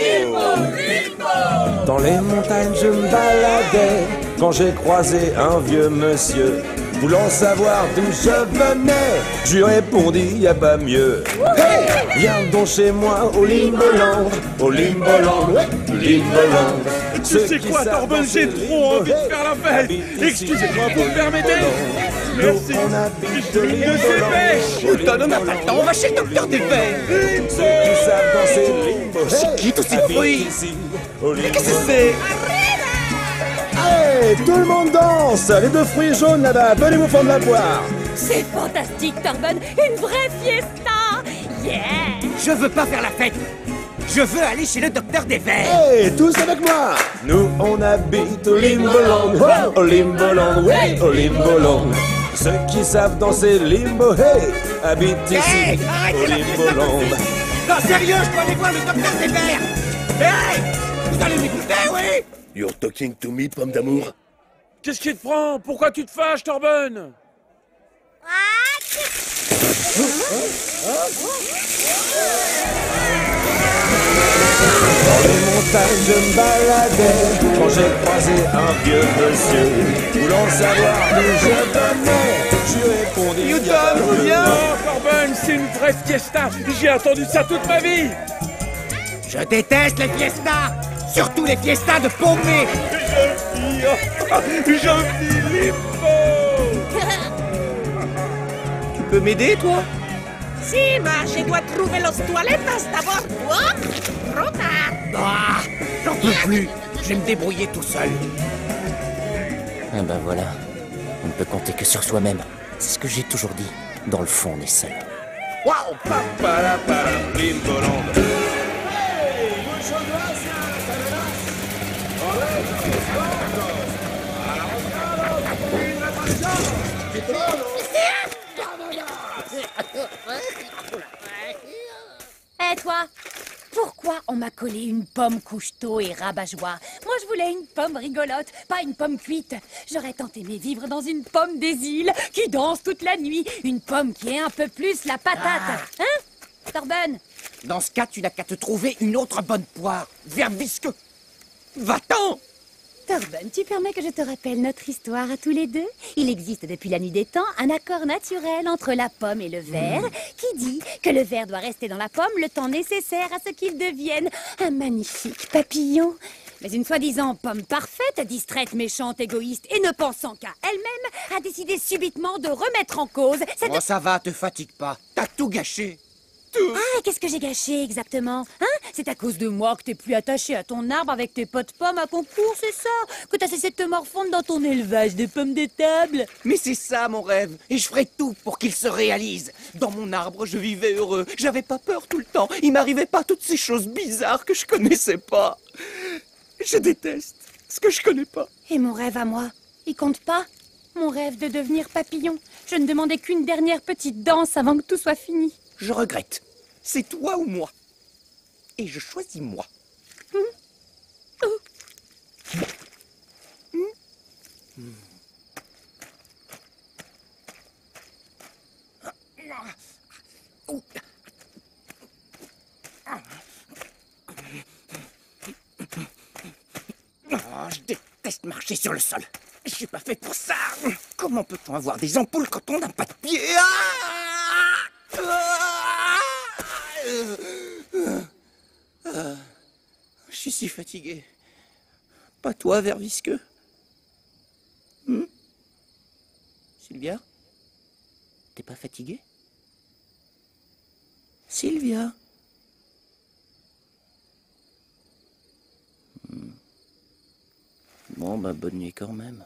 Dans les montagnes, je me baladais quand j'ai croisé un vieux monsieur. Voulant savoir d'où je venais, je lui répondis, y a pas mieux. Hey, viens donc chez moi au Limboland, ouais, Limboland. Tu sais quoi, Torben, j'ai trop envie de faire la fête. Excusez-moi, vous me permettez? Merci. Je te dépêche. Newton, on n'a pas le temps, on va chez le docteur des verres. Ceux qui savent danser limbo, C'est qui tous ces bruits? Qu'est-ce que c'est? Hey, tout le monde danse. Les deux fruits jaunes là-bas, venez vous prendre la poire. C'est fantastique, Torben! Une vraie fiesta! Yeah! Je veux pas faire la fête. Je veux aller chez le docteur des verres. Hey, tous avec moi. Nous, on habite au Limboland, au Limboland, ouais, au Limboland. Ceux qui savent danser limbo, hey, habitent ici, au Limboland. Non, sérieux, je dois aller voir le docteur des verres. Hey, vous allez m'écouter, oui? You're talking to me, pomme d'amour? Qu'est-ce qui te prend? Pourquoi tu te fâches, Torben? Dans les montagnes, je me baladais quand j'ai croisé un vieux monsieur. Voulant savoir d'où je venais, je lui répondis. Newton, reviens! Oh, Torben, c'est une vraie fiesta. J'ai attendu ça toute ma vie. Je déteste les fiestas, surtout les fiestas de paumés. Je vis limbo. Tu peux m'aider, toi? Si, ma, je dois trouver los toilettes d'abord, toi. Trop tard. Ah, j'en peux plus. Je vais me débrouiller tout seul. Ah ben voilà, on ne peut compter que sur soi-même. C'est ce que j'ai toujours dit. Dans le fond, on est seul. Waouh, papa, Limboland. Eh toi, pourquoi on m'a collé une pomme couche-tôt et rabat-joie? Moi je voulais une pomme rigolote, pas une pomme cuite. J'aurais tant aimé vivre dans une pomme des îles qui danse toute la nuit. Une pomme qui est un peu plus la patate. Hein, Torben? Dans ce cas, tu n'as qu'à te trouver une autre bonne poire. Viens, visqueux. Va-t'en! Torben, tu permets que je te rappelle notre histoire à tous les deux? Il existe depuis la nuit des temps un accord naturel entre la pomme et le ver qui dit que le ver doit rester dans la pomme le temps nécessaire à ce qu'il devienne un magnifique papillon. Mais une soi-disant pomme parfaite, distraite, méchante, égoïste et ne pensant qu'à elle-même, a décidé subitement de remettre en cause cette... Oh, ça va, te fatigue pas. T'as tout gâché. Ah, qu'est-ce que j'ai gâché exactement? Hein? C'est à cause de moi que t'es plus attaché à ton arbre avec tes pots de pommes à concours, c'est ça? Que t'as cessé de te morfondre dans ton élevage de pommes de table? Mais c'est ça mon rêve, et je ferai tout pour qu'il se réalise. Dans mon arbre, je vivais heureux, j'avais pas peur tout le temps, il m'arrivait pas toutes ces choses bizarres que je connaissais pas. Je déteste ce que je connais pas. Et mon rêve à moi, il compte pas? Mon rêve de devenir papillon. Je ne demandais qu'une dernière petite danse avant que tout soit fini. Je regrette. C'est toi ou moi. Et je choisis moi. déteste marcher sur le sol. Je suis pas fait pour ça. Comment peut-on avoir des ampoules quand on n'a pas de pied? Je suis si fatigué. Pas toi, ver visqueux. Sylvia? T'es pas fatigué? Sylvia? Bon, bah, bonne nuit quand même.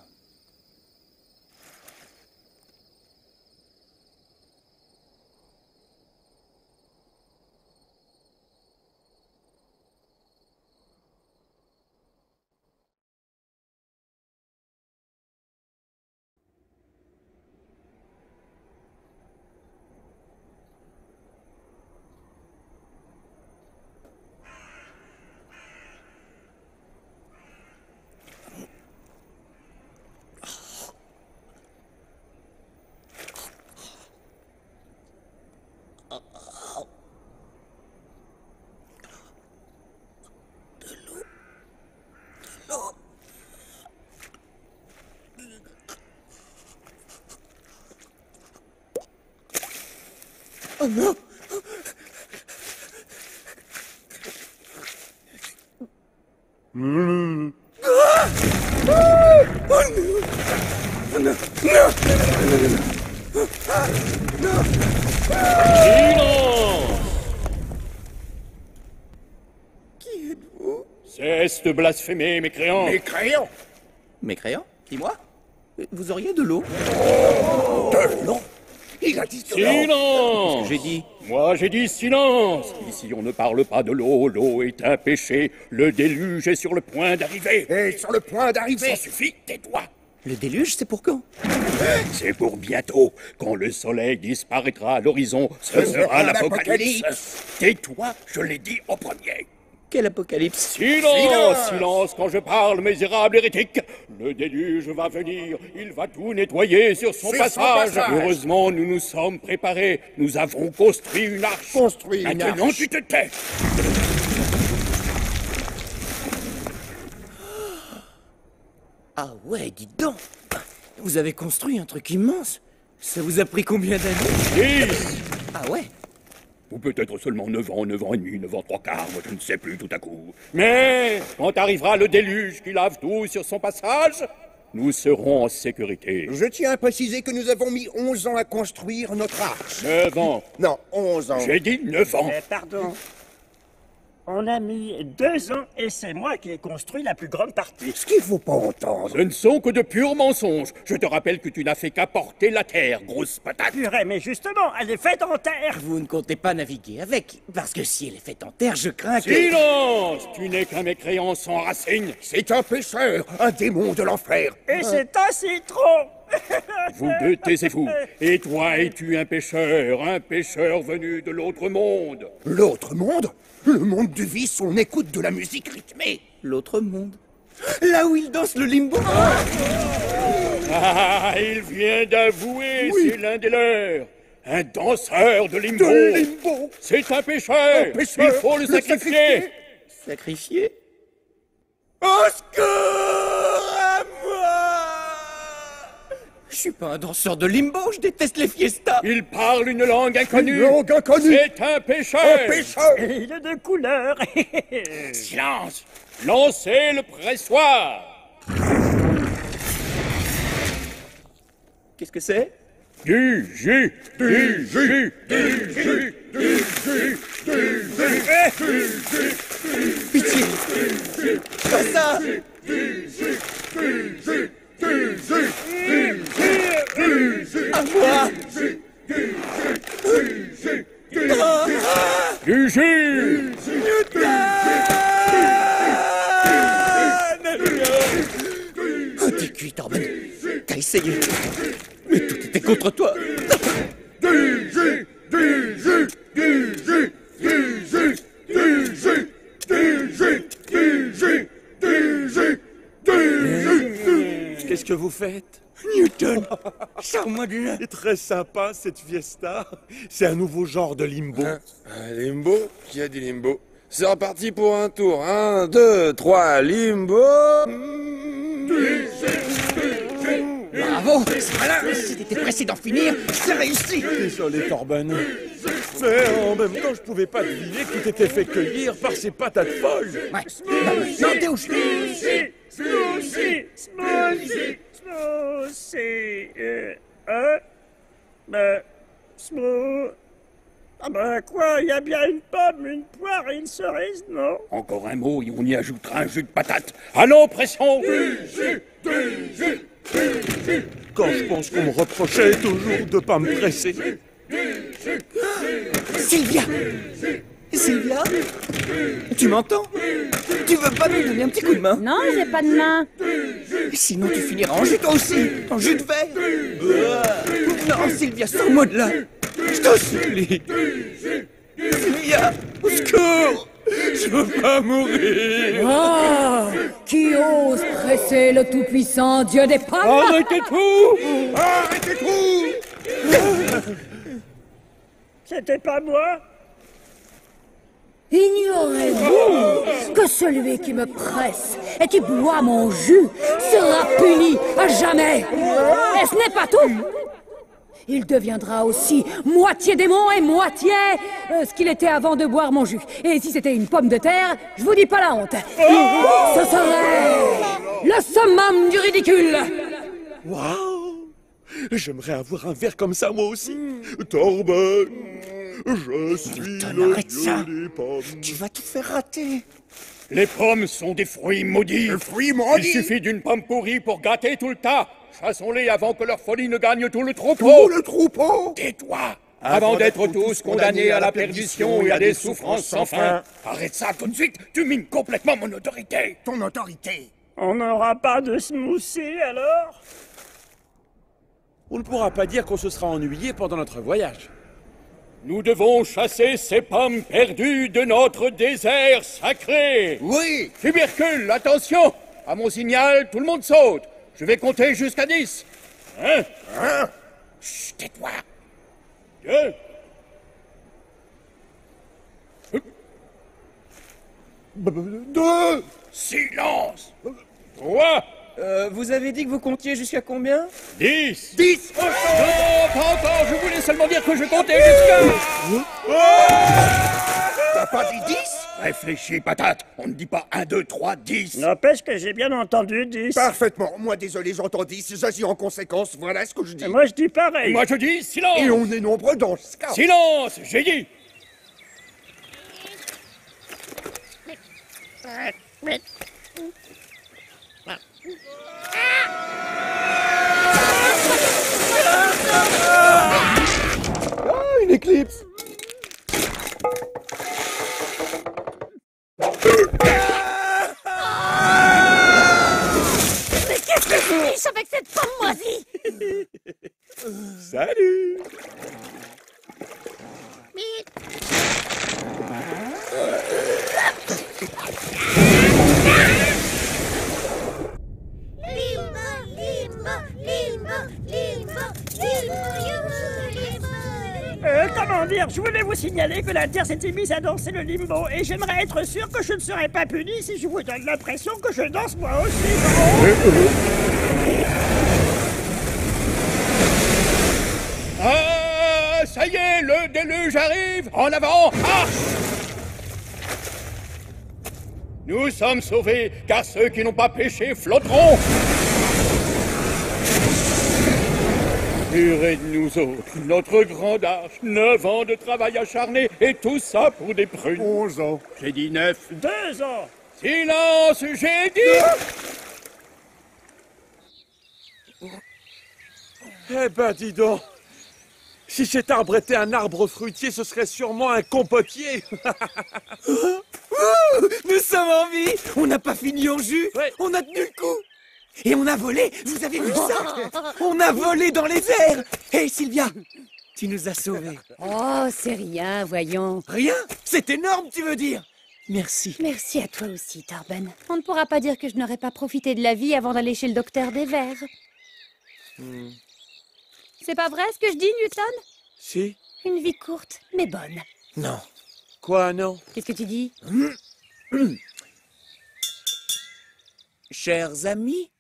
Oh non! Qui êtes-vous? Cesse de blasphémer, mécréant. Mécréant? Mécréant? Qui, moi? Vous auriez de l'eau? De l'eau? Il a dit de l'eau. Silence! Qu'est-ce que j'ai dit? Moi, j'ai dit silence. Ici, on ne parle pas de l'eau. L'eau est un péché. Le déluge est sur le point d'arriver. Et sur le point d'arriver. Ça suffit, tais-toi. Le déluge, c'est pour quand? C'est pour bientôt. Quand le soleil disparaîtra à l'horizon, ce sera l'apocalypse. Tais-toi, je l'ai dit au premier. Quel apocalypse? Silence! Silence quand je parle, misérable hérétique! Le déluge va venir, il va tout nettoyer sur son passage. Heureusement, nous nous sommes préparés. Nous avons construit une arche. Maintenant, tu te tais. Ah ouais, dites donc! Vous avez construit un truc immense. Ça vous a pris combien d'années? 10! Ah ouais? Ou peut-être seulement 9 ans, 9 ans et demi, 9 ans 3/4, moi je ne sais plus tout à coup. Mais quand arrivera le déluge qui lave tout sur son passage, nous serons en sécurité. Je tiens à préciser que nous avons mis 11 ans à construire notre arche. 9 ans. Non, 11 ans. J'ai dit 9 ans. Pardon. On a mis 2 ans et c'est moi qui ai construit la plus grande partie. Ce qu'il faut pas entendre. Ce ne sont que de purs mensonges. Je te rappelle que tu n'as fait qu'apporter la terre, grosse patate. Purée, mais justement, elle est faite en terre. Vous ne comptez pas naviguer avec, parce que si elle est faite en terre, je crains que... Silence! Tu n'es qu'un mécréant sans racines. C'est un pécheur, un démon de l'enfer. Et c'est un citron. Vous deux, taisez-vous. Et toi, es-tu un pécheur venu de l'autre monde? L'autre monde? Le monde du vice où on écoute de la musique rythmée. L'autre monde? Là où il danse le limbo? Ah, il vient d'avouer, oui. C'est l'un des leurs. Un danseur de limbo. C'est un pécheur. Il faut le sacrifier. Sacrifier? Au secours à moi! Je suis pas un danseur de limbo, je déteste les fiestas. Il parle une langue inconnue. Une langue inconnue. C'est un pécheur. Un pécheur. Et il est de couleur. Silence. Lancez le pressoir. Qu'est-ce que c'est? Du jus. Du jus. Du jus. Du jus. Du jus. Pitié. Pas ça. Du jus. Du jus. Du jus. À moi. Du jus. Oh, t'es cuit, Torben. T'as essayé. Mais tout était contre toi. Du jus. Du jus. Du jus. Du jus. Du jus. Du jus. Du jus. Du jus. Du jus. Qu'est-ce que vous faites? Newton, sors-moi de là. C'est très sympa cette fiesta. C'est un nouveau genre de limbo. Limbo? Qui a dit limbo? C'est reparti pour un tour. 1, 2, 3, limbo. Bravo, c'est malin. Si t'étais pressé d'en finir, c'est réussi. Désolé, Torben. Mais en même temps, je pouvais pas deviner que tu t'étais fait cueillir par ces patates folles. Ouais. Non, t'es où? Smoothie. Ah ben quoi, il y a bien une pomme, une poire et une cerise, non? Encore un mot et on y ajoutera un jus de patate. Allons, pression! Quand je pense qu'on me reprochait toujours de pas me presser. Sylvia! Sylvia? Tu m'entends? Tu veux pas me donner un petit coup de main? Non, j'ai pas de main. Sinon tu finiras en jus toi aussi, en jus de verre. Non, Sylvia, sors-moi de là. Je t'en supplie. Sylvia, au secours! Je veux pas mourir. Ah, qui ose presser le tout-puissant dieu des pommes? Arrêtez tout! Arrêtez tout! C'était pas moi? Ignorez-vous que celui qui me presse et qui boit mon jus sera puni à jamais? Et ce n'est pas tout! Il deviendra aussi moitié démon et moitié ce qu'il était avant de boire mon jus. Et si c'était une pomme de terre, je vous dis pas la honte. Ce serait le summum du ridicule. Waouh! J'aimerais avoir un verre comme ça moi aussi. Torben, je suis le arrête ça. dieu des pommes. Tu vas tout faire rater. Les pommes sont des fruits maudits. Des fruits maudits? Il suffit d'une pomme pourrie pour gâter tout le tas. Chassons-les avant que leur folie ne gagne tout le troupeau. Tout le troupeau? Tais-toi! Avant d'être tous condamnés à la perdition et à des souffrances sans fin. Arrête ça tout de suite, tu mines complètement mon autorité. Ton autorité. On n'aura pas de smoothie alors? On ne pourra pas dire qu'on se sera ennuyé pendant notre voyage. Nous devons chasser ces pommes perdues de notre désert sacré. Oui. Tubercule, attention! À mon signal, tout le monde saute. Je vais compter jusqu'à 10. Hein? Chut, tais-toi. 2. Silence. 3. Vous avez dit que vous comptiez jusqu'à combien? 10. 10. Non, pas encore. Je voulais seulement dire que je comptais jusqu'à... T'as pas dit 10? Réfléchis, patate. On ne dit pas 1, 2, 3, 10. N'empêche que j'ai bien entendu 10. Parfaitement. Moi, désolé, j'entends 10. J'agis en conséquence. Voilà ce que je dis. Et moi, je dis pareil. Moi, je dis silence. Et on est nombreux dans ce cas. Silence, j'ai dit. Ah, une éclipse. Mais qu'est-ce que je fiche avec cette pomme moisie? Salut! Comment dire, je voulais vous signaler que la Terre s'était mise à danser le limbo et j'aimerais être sûr que je ne serai pas puni si je vous donne l'impression que je danse moi aussi. Ah, ça y est, le déluge arrive. En avant, marche! Nous sommes sauvés, car ceux qui n'ont pas péché flotteront. Purée de nous autres, notre grande arche, 9 ans de travail acharné, et tout ça pour des prunes. 11 ans. J'ai dit 9. 2 ans. Silence, j'ai dit. Eh ben, dis donc. Si cet arbre était un arbre fruitier, ce serait sûrement un compotier. Nous sommes en vie. On n'a pas fini en jus. Ouais. On a tenu le coup. Et on a volé. Vous avez vu ça? On a volé dans les airs. Hé, Sylvia, tu nous as sauvés. Oh, c'est rien, voyons. Rien? C'est énorme, tu veux dire? Merci. Merci à toi aussi, Torben. On ne pourra pas dire que je n'aurais pas profité de la vie avant d'aller chez le docteur des vers. C'est pas vrai ce que je dis, Newton? Si? Une vie courte, mais bonne. Non. Quoi, non? Qu'est-ce que tu dis? Chers amis,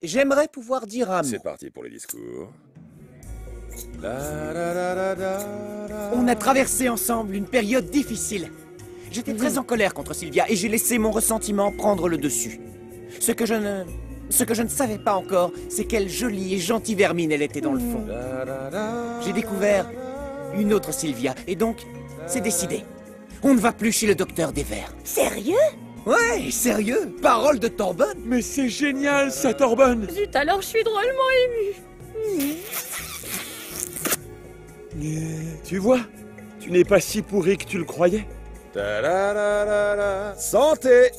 J'aimerais pouvoir dire un mot. C'est parti pour les discours. On a traversé ensemble une période difficile. J'étais très en colère contre Sylvia et j'ai laissé mon ressentiment prendre le dessus. Ce que je ne savais pas encore, c'est quelle jolie et gentille vermine elle était dans le fond. J'ai découvert une autre Sylvia et donc, c'est décidé. On ne va plus chez le docteur des Vers. Sérieux? Ouais, sérieux. Parole de Torben. Mais c'est génial, ça, Torben. Zut, alors je suis drôlement émue. Tu vois, tu n'es pas si pourri que tu le croyais. Santé.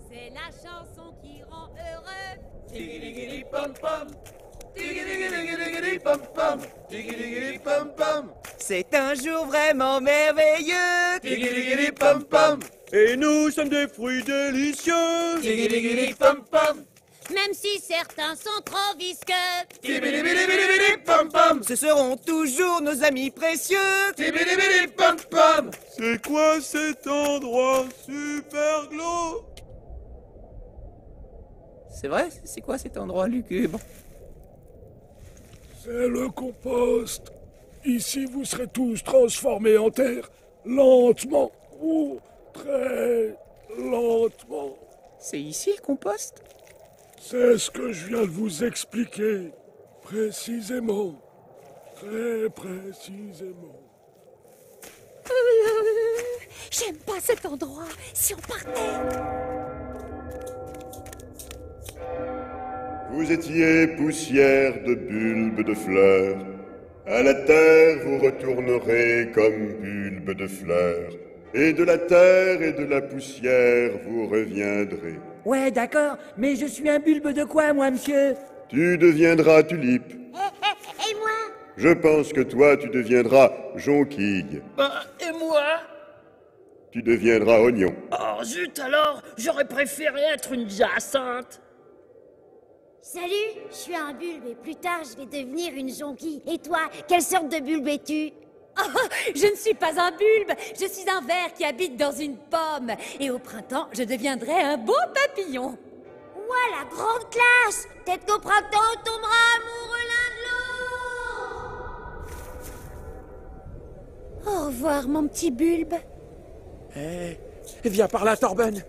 C'est la chanson qui rend heureux. C'est un jour vraiment merveilleux. Et nous sommes des fruits délicieux. Même si certains sont trop visqueux. Ce seront toujours nos amis précieux. C'est quoi cet endroit super glauque? C'est vrai? C'est quoi cet endroit lugubre? C'est le compost. Ici, vous serez tous transformés en terre, lentement, ou très lentement. C'est ici le compost? C'est ce que je viens de vous expliquer, précisément, très précisément. J'aime pas cet endroit. Si on partait. Vous étiez poussière de bulbes de fleurs. À la terre, vous retournerez comme bulbes de fleurs. Et de la terre et de la poussière, vous reviendrez. Ouais, d'accord, mais je suis un bulbe de quoi, moi, monsieur? Tu deviendras tulipe. Et moi? Je pense que toi, tu deviendras jonquille. Et moi? Tu deviendras oignon. Oh zut alors, j'aurais préféré être une jacinthe. Salut, je suis un bulbe et plus tard je vais devenir une jonquille. Et toi, quelle sorte de bulbe es-tu? Oh, je ne suis pas un bulbe, je suis un ver qui habite dans une pomme. Et au printemps, je deviendrai un beau papillon. Ouah, la grande classe! Peut-être qu'au printemps, on tombera amoureux l'un de l'autre. Au revoir, mon petit bulbe. Viens par là, Torben.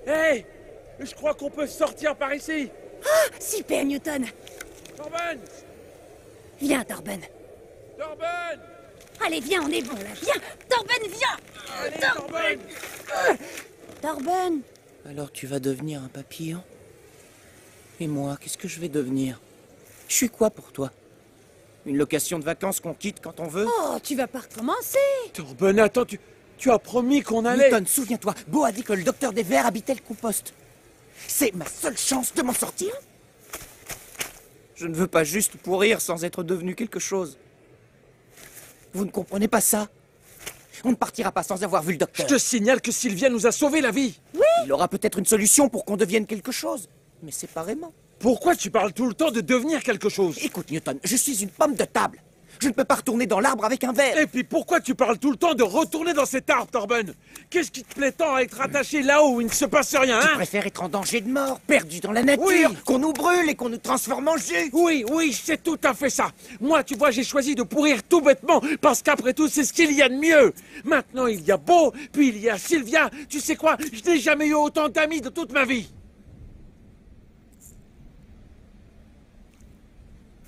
Hé, je crois qu'on peut sortir par ici. Ah, super, Newton. Torben! Viens, Torben. Torben! Allez, viens, on est bon, là. Viens, Torben, viens. Allez, Torben! Torben. Alors tu vas devenir un papillon? Et moi, qu'est-ce que je vais devenir? Je suis quoi pour toi? Une location de vacances qu'on quitte quand on veut? Oh, tu vas pas recommencer. Torben, attends, tu as promis qu'on allait... Newton, souviens-toi, Beau a dit que le docteur des Vers habitait le compost. C'est ma seule chance de m'en sortir. Je ne veux pas juste pourrir sans être devenu quelque chose. Vous ne comprenez pas ça? On ne partira pas sans avoir vu le docteur. Je te signale que Sylvia nous a sauvé la vie. Oui. Il aura peut-être une solution pour qu'on devienne quelque chose, mais séparément. Pourquoi tu parles tout le temps de devenir quelque chose? Écoute, Newton, je suis une pomme de table. Je ne peux pas retourner dans l'arbre avec un verre. Et puis pourquoi tu parles tout le temps de retourner dans cet arbre, Torben? Qu'est-ce qui te plaît tant à être attaché là-haut où il ne se passe rien, hein? Tu préfères être en danger de mort, perdu dans la nature, Oui. qu'on nous brûle et qu'on nous transforme en jus. Oui, c'est tout à fait ça. Moi, tu vois, j'ai choisi de pourrir tout bêtement, parce qu'après tout, c'est ce qu'il y a de mieux. Maintenant, il y a Beau, puis il y a Sylvia. Tu sais quoi? Je n'ai jamais eu autant d'amis de toute ma vie.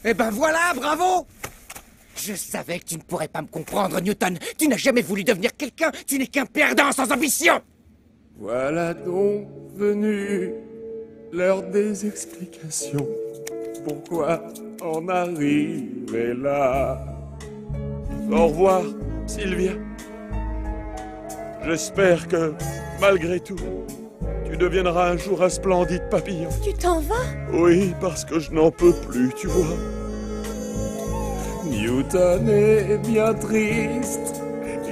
Eh ben voilà, bravo! Je savais que tu ne pourrais pas me comprendre, Newton. Tu n'as jamais voulu devenir quelqu'un. Tu n'es qu'un perdant sans ambition. Voilà donc venu l'heure des explications. Pourquoi en arriver là? Au revoir, Sylvia. J'espère que, malgré tout, tu deviendras un jour un splendide papillon. Tu t'en vas? Oui, parce que je n'en peux plus, tu vois. Newton est bien triste,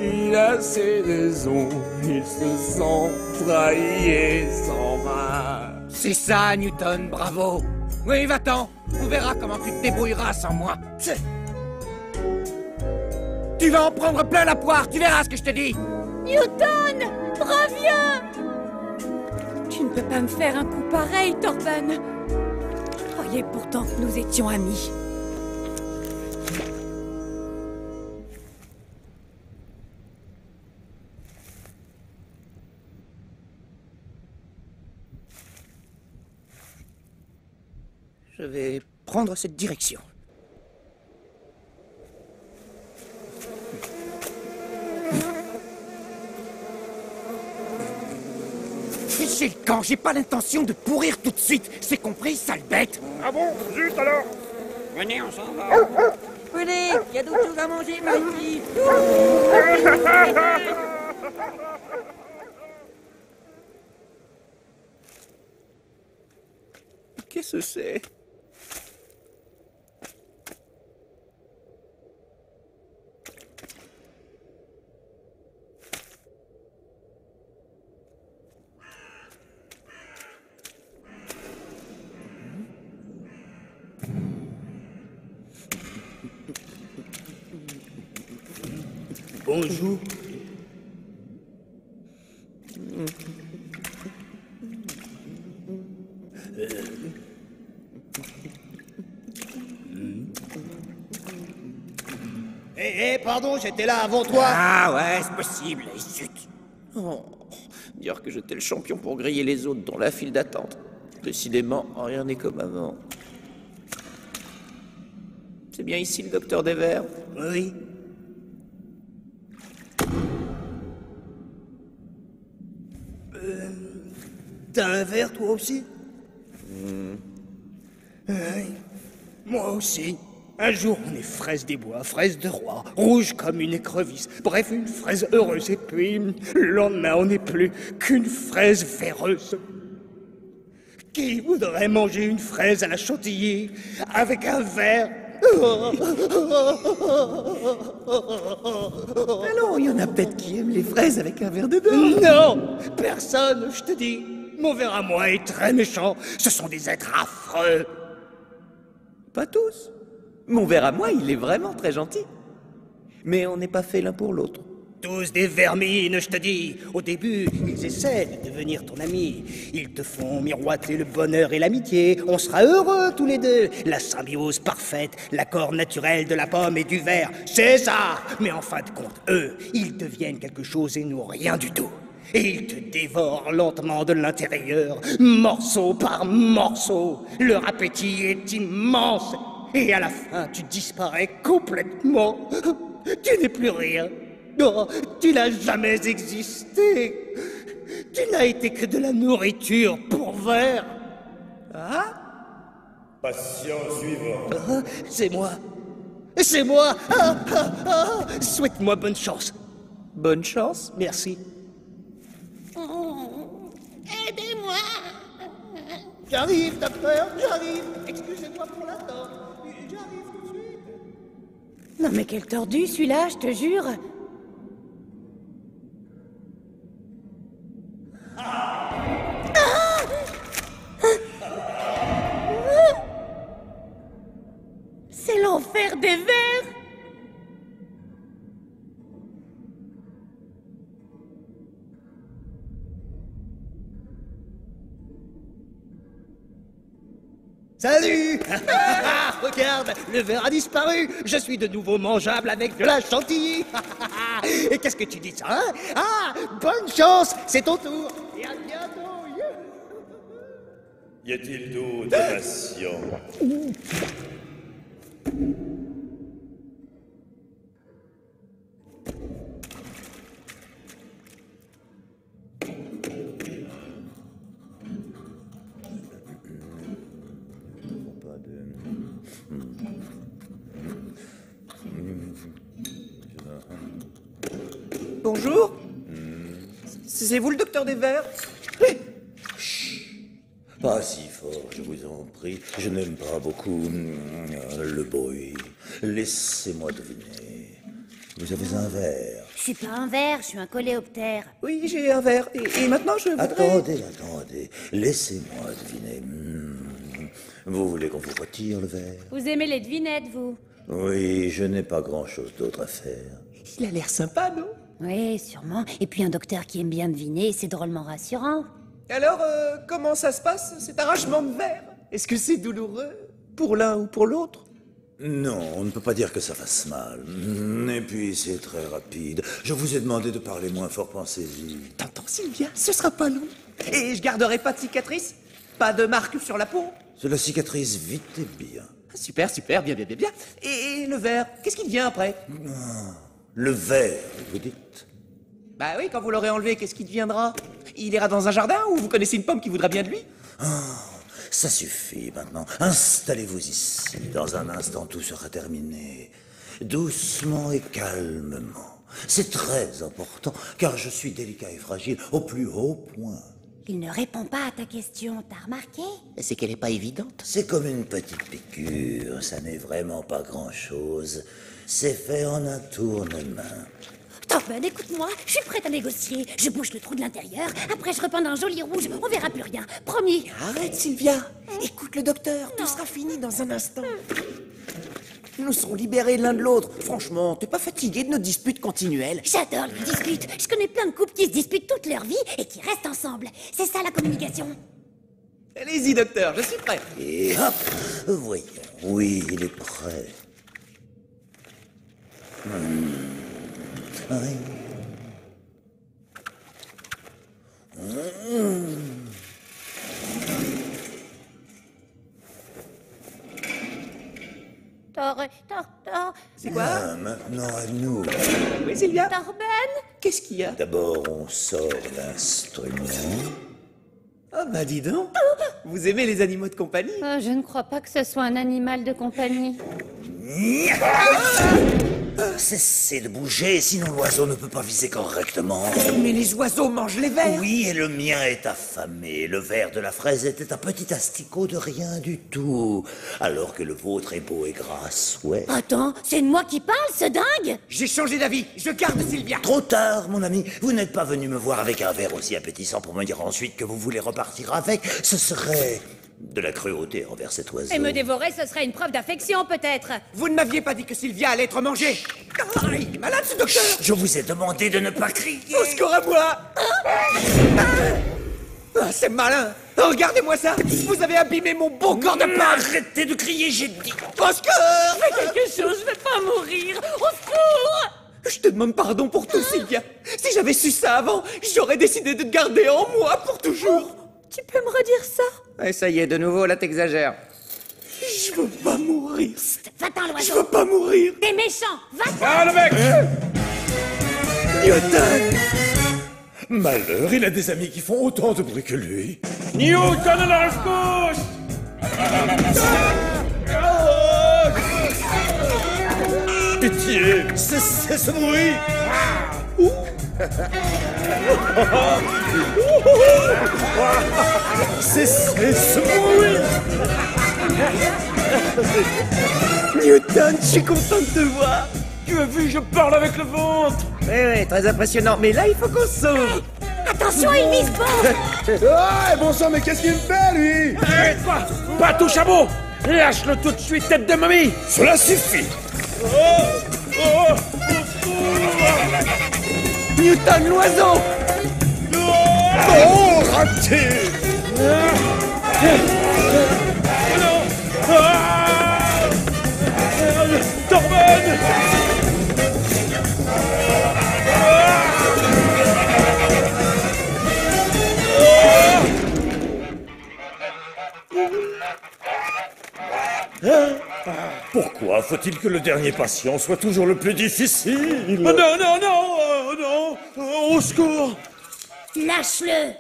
il a ses raisons, il se sent trahi et s'en va. C'est ça, Newton, bravo. Oui, va-t'en. On verra comment tu te débrouilleras sans moi. Tu vas en prendre plein la poire, tu verras ce que je te dis. Newton! Reviens! Tu ne peux pas me faire un coup pareil, Torben. Je croyais pourtant que nous étions amis. Je vais prendre cette direction. Fichez le camp, j'ai pas l'intention de pourrir tout de suite. C'est compris, sale bête? Ah bon? Juste alors? Venez, on s'en va. Venez, il y a d'autres choses à manger, Mikey. Qu'est-ce que c'est? Bonjour. Hé, pardon, j'étais là avant toi. Ah ouais, c'est possible, zut. Oh, dire que j'étais le champion pour griller les autres dans la file d'attente. Décidément, rien n'est comme avant. C'est bien ici le docteur Devers? Oui. T'as un verre, toi aussi? Oui. Moi aussi. Un jour, on est fraise des bois, fraise de roi, rouge comme une écrevisse. Bref, une fraise heureuse. Et puis, le lendemain, on n'est plus qu'une fraise véreuse. Qui voudrait manger une fraise à la chantilly avec un verre? Alors, il y en a peut-être qui aiment les fraises avec un verre dedans. Non, personne, je te dis. Mon verre à moi est très méchant. Ce sont des êtres affreux. Pas tous. Mon verre à moi, il est vraiment très gentil. Mais on n'est pas fait l'un pour l'autre. Tous des vermines, je te dis. Au début, ils essaient de devenir ton ami. Ils te font miroiter le bonheur et l'amitié. On sera heureux tous les deux. La symbiose parfaite, l'accord naturel de la pomme et du verre. C'est ça. Mais en fin de compte, eux, ils deviennent quelque chose et nous rien du tout. Et ils te dévorent lentement de l'intérieur, morceau par morceau. Leur appétit est immense. Et à la fin, tu disparais complètement. Tu n'es plus rien. Non, tu n'as jamais existé. Tu n'as été que de la nourriture pour vers. Ah? Patient suivant. Ah, c'est moi. C'est moi. Souhaite-moi bonne chance. Bonne chance? Merci. Aidez-moi. J'arrive, docteur, j'arrive. Excusez-moi pour l'attente. J'arrive tout de suite. Non mais quel tordu celui-là, je te jure. C'est l'enfer des vers. Salut. Regarde, le verre a disparu. Je suis de nouveau mangeable avec de la chantilly. Et qu'est-ce que tu dis ça, hein? Ah, bonne chance, c'est ton tour. Et à bientôt. Y a-t-il d'autres patients? Bonjour. C'est vous le docteur Devers? Pas si fort, je vous en prie. Je n'aime pas beaucoup le bruit. Laissez-moi deviner. Vous avez un verre. Je suis pas un ver, je suis un coléoptère. Oui, j'ai un verre. Et maintenant, je voudrais... Attendez. Laissez-moi deviner. Vous voulez qu'on vous retire le verre? Vous aimez les devinettes, vous? Oui, je n'ai pas grand-chose d'autre à faire. Il a l'air sympa, non? Oui, sûrement. Et puis un docteur qui aime bien deviner, c'est drôlement rassurant. Alors, comment ça se passe, cet arrachement de verre? Est-ce que c'est douloureux pour l'un ou pour l'autre? Non, on ne peut pas dire que ça fasse mal. Et puis, c'est très rapide. Je vous ai demandé de parler moins fort, pensez-y. T'entends, Sylvia? Ce sera pas long. Et je garderai pas de cicatrice? Pas de marque sur la peau? Cela cicatrise vite et bien. Super, super, bien. Et le verre, qu'est-ce qui devient après? Le verre, vous dites? Bah oui, quand vous l'aurez enlevé, qu'est-ce qui deviendra? Il ira dans un jardin ou vous connaissez une pomme qui voudra bien de lui? Ça suffit maintenant. Installez-vous ici. Dans un instant, tout sera terminé. Doucement et calmement. C'est très important, car je suis délicat et fragile au plus haut point. Il ne répond pas à ta question, t'as remarqué? C'est qu'elle n'est pas évidente. C'est comme une petite piqûre. Ça n'est vraiment pas grand-chose. C'est fait en un tournement. Torben, écoute-moi, je suis prête à négocier. Je bouche le trou de l'intérieur, après je repeins d'un joli rouge, on verra plus rien. Promis. Arrête, Sylvia. Écoute le docteur, tout sera fini dans un instant. Nous serons libérés l'un de l'autre. Franchement, t'es pas fatigué de nos disputes continuelles? J'adore les disputes. Je connais plein de couples qui se disputent toute leur vie et qui restent ensemble. C'est ça la communication. Allez-y, docteur, je suis prêt. Et hop, voyons. Oui, il est prêt. Oui. C'est quoi? Maintenant à nous. Oui, Sylvia? Torben? Qu'est-ce qu'il y a? D'abord, on sort l'instrument. Ah bah dis donc. Vous aimez les animaux de compagnie? Je ne crois pas que ce soit un animal de compagnie. Cessez de bouger, sinon l'oiseau ne peut pas viser correctement. Mais les oiseaux mangent les vers. Oui, et le mien est affamé. Le ver de la fraise était un petit asticot de rien du tout. Alors que le vôtre est beau et gras à souhait. Attends, c'est de moi qui parle, ce dingue? J'ai changé d'avis, je garde Sylvia. Trop tard, mon ami. Vous n'êtes pas venu me voir avec un verre aussi appétissant pour me dire ensuite que vous voulez repartir avec. Ce serait de la cruauté envers cet oiseau. Et me dévorer, ce serait une preuve d'affection, peut-être. Vous ne m'aviez pas dit que Sylvia allait être mangée. Ah, il est malade, ce docteur. Je vous ai demandé de ne pas crier. Au secours à moi. Ah, c'est malin. Regardez-moi ça. Vous avez abîmé mon beau corps de pâte. Arrêtez de crier, j'ai dit. Au secours. Fais quelque chose, je vais pas mourir. Au secours. Je te demande pardon pour tout, Sylvia. Si j'avais su ça avant, j'aurais décidé de te garder en moi pour toujours. Tu peux me redire ça? Ouais, ça y est, de nouveau, là t'exagères. Je veux pas mourir. Va-t'en, l'oiseau. Je veux pas mourir. T'es méchant. Va-t'en. Ah, le mec Newton! Malheur, il a des amis qui font autant de bruit que lui. Newton à la rescousse! Pitié, cessez ce bruit! Cessez ce bruit! Newton, je suis content de te voir. Tu as vu, je parle avec le ventre. Oui, très impressionnant. Mais là, il faut qu'on se sauve. Attention, il vise pas. Ah, bon sang, mais qu'est-ce qu'il me fait, lui? Pas touche à beau. Lâche-le tout de suite, tête de mamie. Cela suffit! Newton, l'oiseau. Oh, raté! Torben! Pourquoi faut-il que le dernier patient soit toujours le plus difficile? Non, non, au secours! Lâche-le.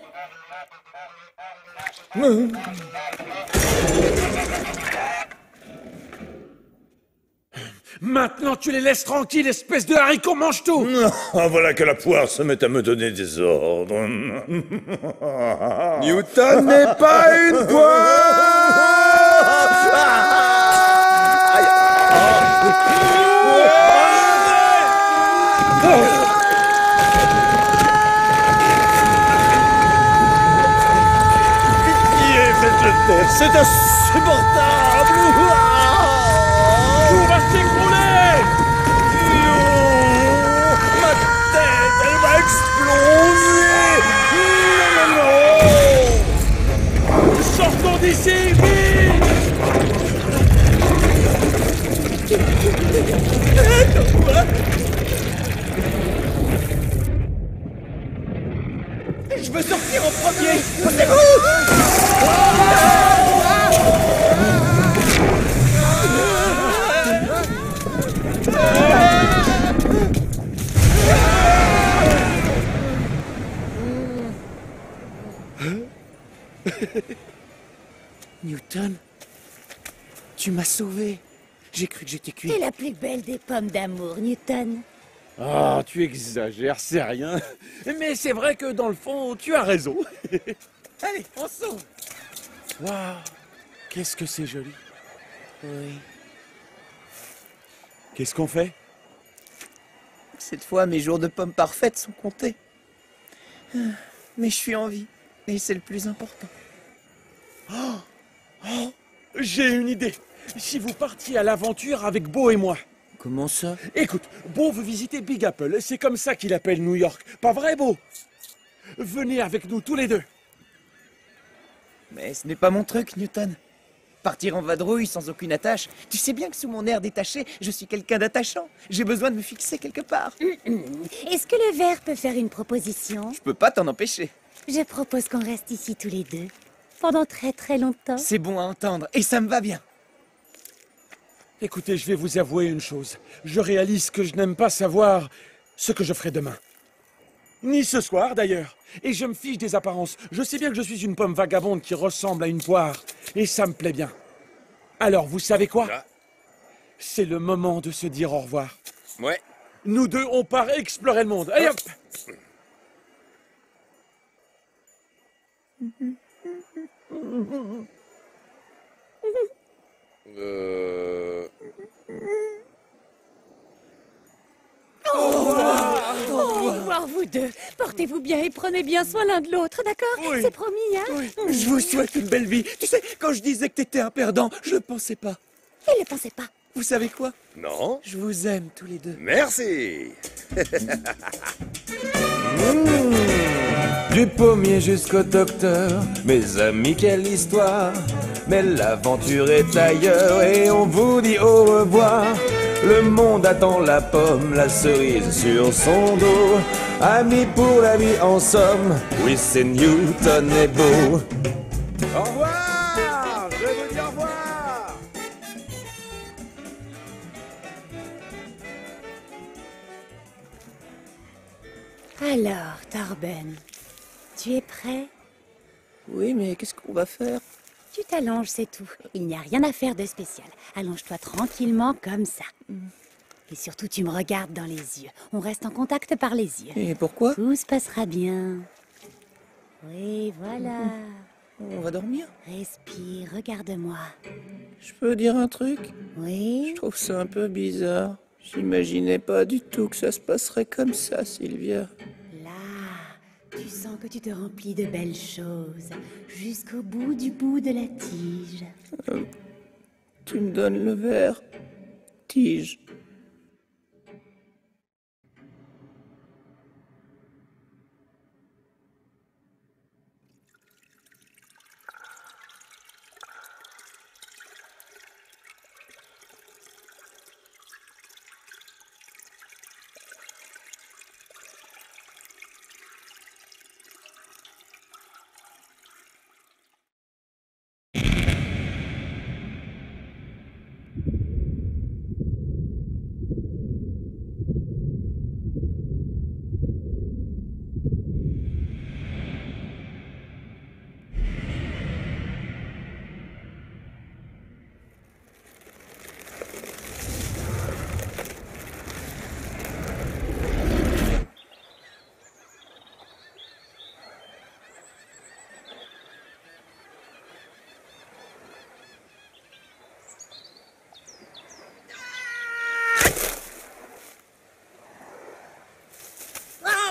Maintenant, tu les laisses tranquilles, espèce de haricot mange-tout! Ah, voilà que la poire se met à me donner des ordres. Newton n'est pas une poire! C'est insupportable! Tout va s'écrouler! Ma tête! d'ici, vite! Je veux sortir en premier. Newton, tu m'as sauvé. J'ai cru que j'étais cuit. T'es la plus belle des pommes d'amour, Newton. Ah, tu exagères, c'est rien. Mais c'est vrai que dans le fond, tu as raison. Allez, on sauve. Waouh, qu'est-ce que c'est joli. Oui. Qu'est-ce qu'on fait? Cette fois, mes jours de pommes parfaites sont comptés. Mais je suis en vie, et c'est le plus important. Oh, j'ai une idée. Si vous partiez à l'aventure avec Beau et moi. Comment ça? Écoute, Beau veut visiter Big Apple. C'est comme ça qu'il appelle New York. Pas vrai, Beau? Venez avec nous tous les deux. Mais ce n'est pas mon truc, Newton. Partir en vadrouille sans aucune attache. Tu sais bien que sous mon air détaché, je suis quelqu'un d'attachant. J'ai besoin de me fixer quelque part. Est-ce que le verre peut faire une proposition? Je peux pas t'en empêcher. Je propose qu'on reste ici tous les deux. Pendant très très longtemps. C'est bon à entendre, et ça me va bien. Écoutez, je vais vous avouer une chose. Je réalise que je n'aime pas savoir ce que je ferai demain. Ni ce soir, d'ailleurs. Et je me fiche des apparences. Je sais bien que je suis une pomme vagabonde qui ressemble à une poire. Et ça me plaît bien. Alors, vous savez quoi? C'est le moment de se dire au revoir. Ouais. Nous deux, on part explorer le monde. Allez, hop! Au revoir, vous deux. Portez-vous bien et prenez bien soin l'un de l'autre, d'accord? C'est promis, hein? Je vous souhaite une belle vie. Tu sais, quand je disais que t'étais un perdant, je le pensais pas. Il ne pensait pas. Vous savez quoi? Non. Je vous aime tous les deux. Merci. Du pommier jusqu'au docteur, mes amis, quelle histoire. Mais l'aventure est ailleurs et on vous dit au revoir. Le monde attend la pomme, la cerise sur son dos. Amis pour la vie en somme, oui c'est Newton et Beau. Au revoir! Je vous dis au revoir! Alors, Tarben, tu es prêt? Oui, mais qu'est-ce qu'on va faire? Tu t'allonges, c'est tout. Il n'y a rien à faire de spécial. Allonge-toi tranquillement comme ça. Et surtout, tu me regardes dans les yeux. On reste en contact par les yeux. Et pourquoi? Tout se passera bien. Oui, voilà. On va dormir? Respire, regarde-moi. Je peux dire un truc? Oui? Je trouve ça un peu bizarre. J'imaginais pas du tout que ça se passerait comme ça, Sylvia. Là, tu sens que tu te remplis de belles choses. Jusqu'au bout de la tige. Tu me donnes le verre. Tige.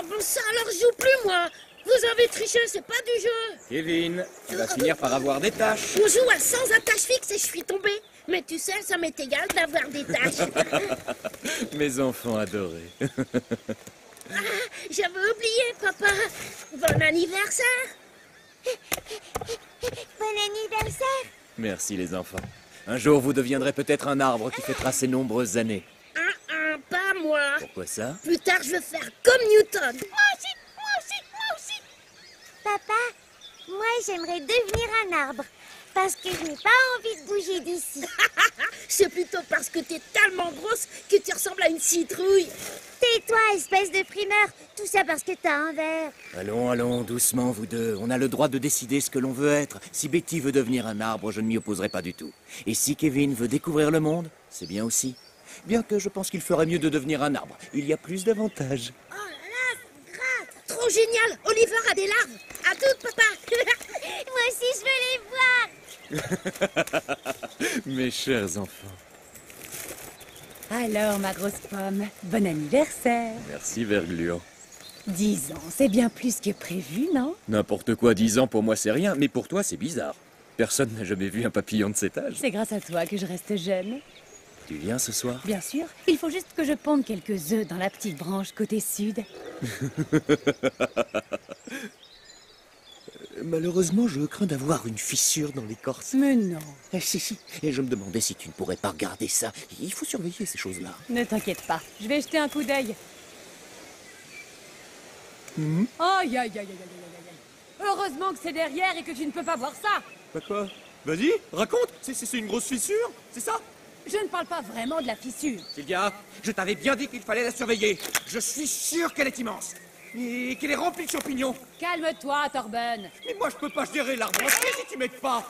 Bon ça, alors je joue plus, moi. Vous avez triché, c'est pas du jeu. Kevin, tu vas finir par avoir des tâches. On joue à sans attache fixe et je suis tombé. Mais tu sais, ça m'est égal d'avoir des tâches. Mes enfants adorés. Ah, j'avais oublié, papa. Bon anniversaire. Bon anniversaire! Merci les enfants. Un jour, vous deviendrez peut-être un arbre qui fêtera ses nombreuses années. Pas moi. Pourquoi ça? Plus tard, je veux faire comme Newton. Moi aussi, moi aussi, moi aussi! Papa, moi j'aimerais devenir un arbre. Parce que je n'ai pas envie de bouger d'ici. C'est plutôt parce que t'es tellement grosse que tu ressembles à une citrouille. Tais-toi, espèce de primeur. Tout ça parce que t'as un verre. Allons, allons, doucement, vous deux. On a le droit de décider ce que l'on veut être. Si Betty veut devenir un arbre, je ne m'y opposerai pas du tout. Et si Kevin veut découvrir le monde, c'est bien aussi. Bien que je pense qu'il ferait mieux de devenir un arbre. Il y a plus d'avantages. Oh là là, c'est grave. Trop génial. Oliver a des larves. À deux, papa. Moi aussi, je veux les voir. Mes chers enfants. Alors, ma grosse pomme, bon anniversaire. Merci, Verglure. 10 ans, c'est bien plus que prévu, non? N'importe quoi, 10 ans pour moi c'est rien, mais pour toi c'est bizarre. Personne n'a jamais vu un papillon de cet âge. C'est grâce à toi que je reste jeune. Tu viens ce soir? Bien sûr, il faut juste que je ponde quelques œufs dans la petite branche côté sud. Malheureusement, je crains d'avoir une fissure dans l'écorce. Mais non. Si. Et je me demandais si tu ne pourrais pas regarder ça. Il faut surveiller ces choses-là. Ne t'inquiète pas, je vais jeter un coup d'œil. Aïe, aïe, aïe, aïe, aïe, aïe. Heureusement que c'est derrière et que tu ne peux pas voir ça. Bah quoi? Vas-y, raconte. C'est une grosse fissure, c'est ça? Je ne parle pas vraiment de la fissure. Sylvia, je t'avais bien dit qu'il fallait la surveiller. Je suis sûr qu'elle est immense. Et qu'elle est remplie de champignons. Calme-toi, Torben. Mais moi, je peux pas gérer l'arbre entier si tu m'aides pas.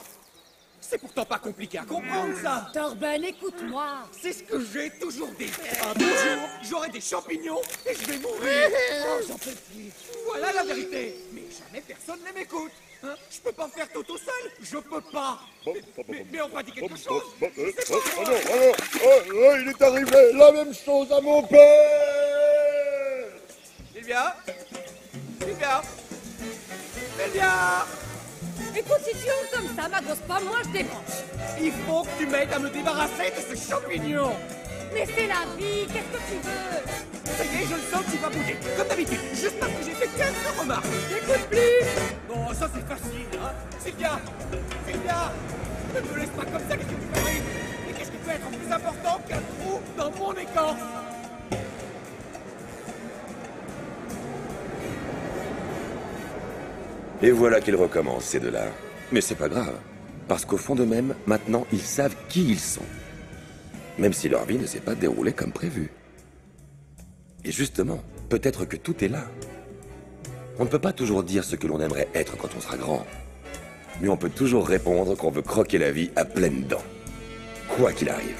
C'est pourtant pas compliqué à comprendre, ça. Torben, écoute-moi. C'est ce que j'ai toujours dit. Un beau jour, j'aurai des champignons et je vais mourir. Oh, j'en peux plus. Voilà la vérité. Mais jamais personne ne m'écoute. Hein? Je peux pas faire tout seul. Je peux pas. Mais on va dire quelque chose. Alors, il est arrivé la même chose à mon père. Sylvia? Sylvia? Sylvia? Écoute, si tu oses comme ça, ma grosse pomme, moi je débranche. Il faut que tu m'aides à me débarrasser de ces champignons. Mais c'est la vie, qu'est-ce que tu veux? Ça y est, je le sens, tu vas bouger. Comme d'habitude, juste parce que j'ai fait quelques remarques. Écoute plus. Bon, ça c'est facile, hein. Sylvia! Sylvia! Ne me laisse pas comme ça, qu'est-ce que tu fais? Mais qu'est-ce qui peut être plus important qu'un trou dans mon écorce? Et voilà qu'ils recommencent, ces deux-là. Mais c'est pas grave, parce qu'au fond d'eux-mêmes, maintenant, ils savent qui ils sont. Même si leur vie ne s'est pas déroulée comme prévu. Et justement, peut-être que tout est là. On ne peut pas toujours dire ce que l'on aimerait être quand on sera grand. Mais on peut toujours répondre qu'on veut croquer la vie à pleines dents. Quoi qu'il arrive.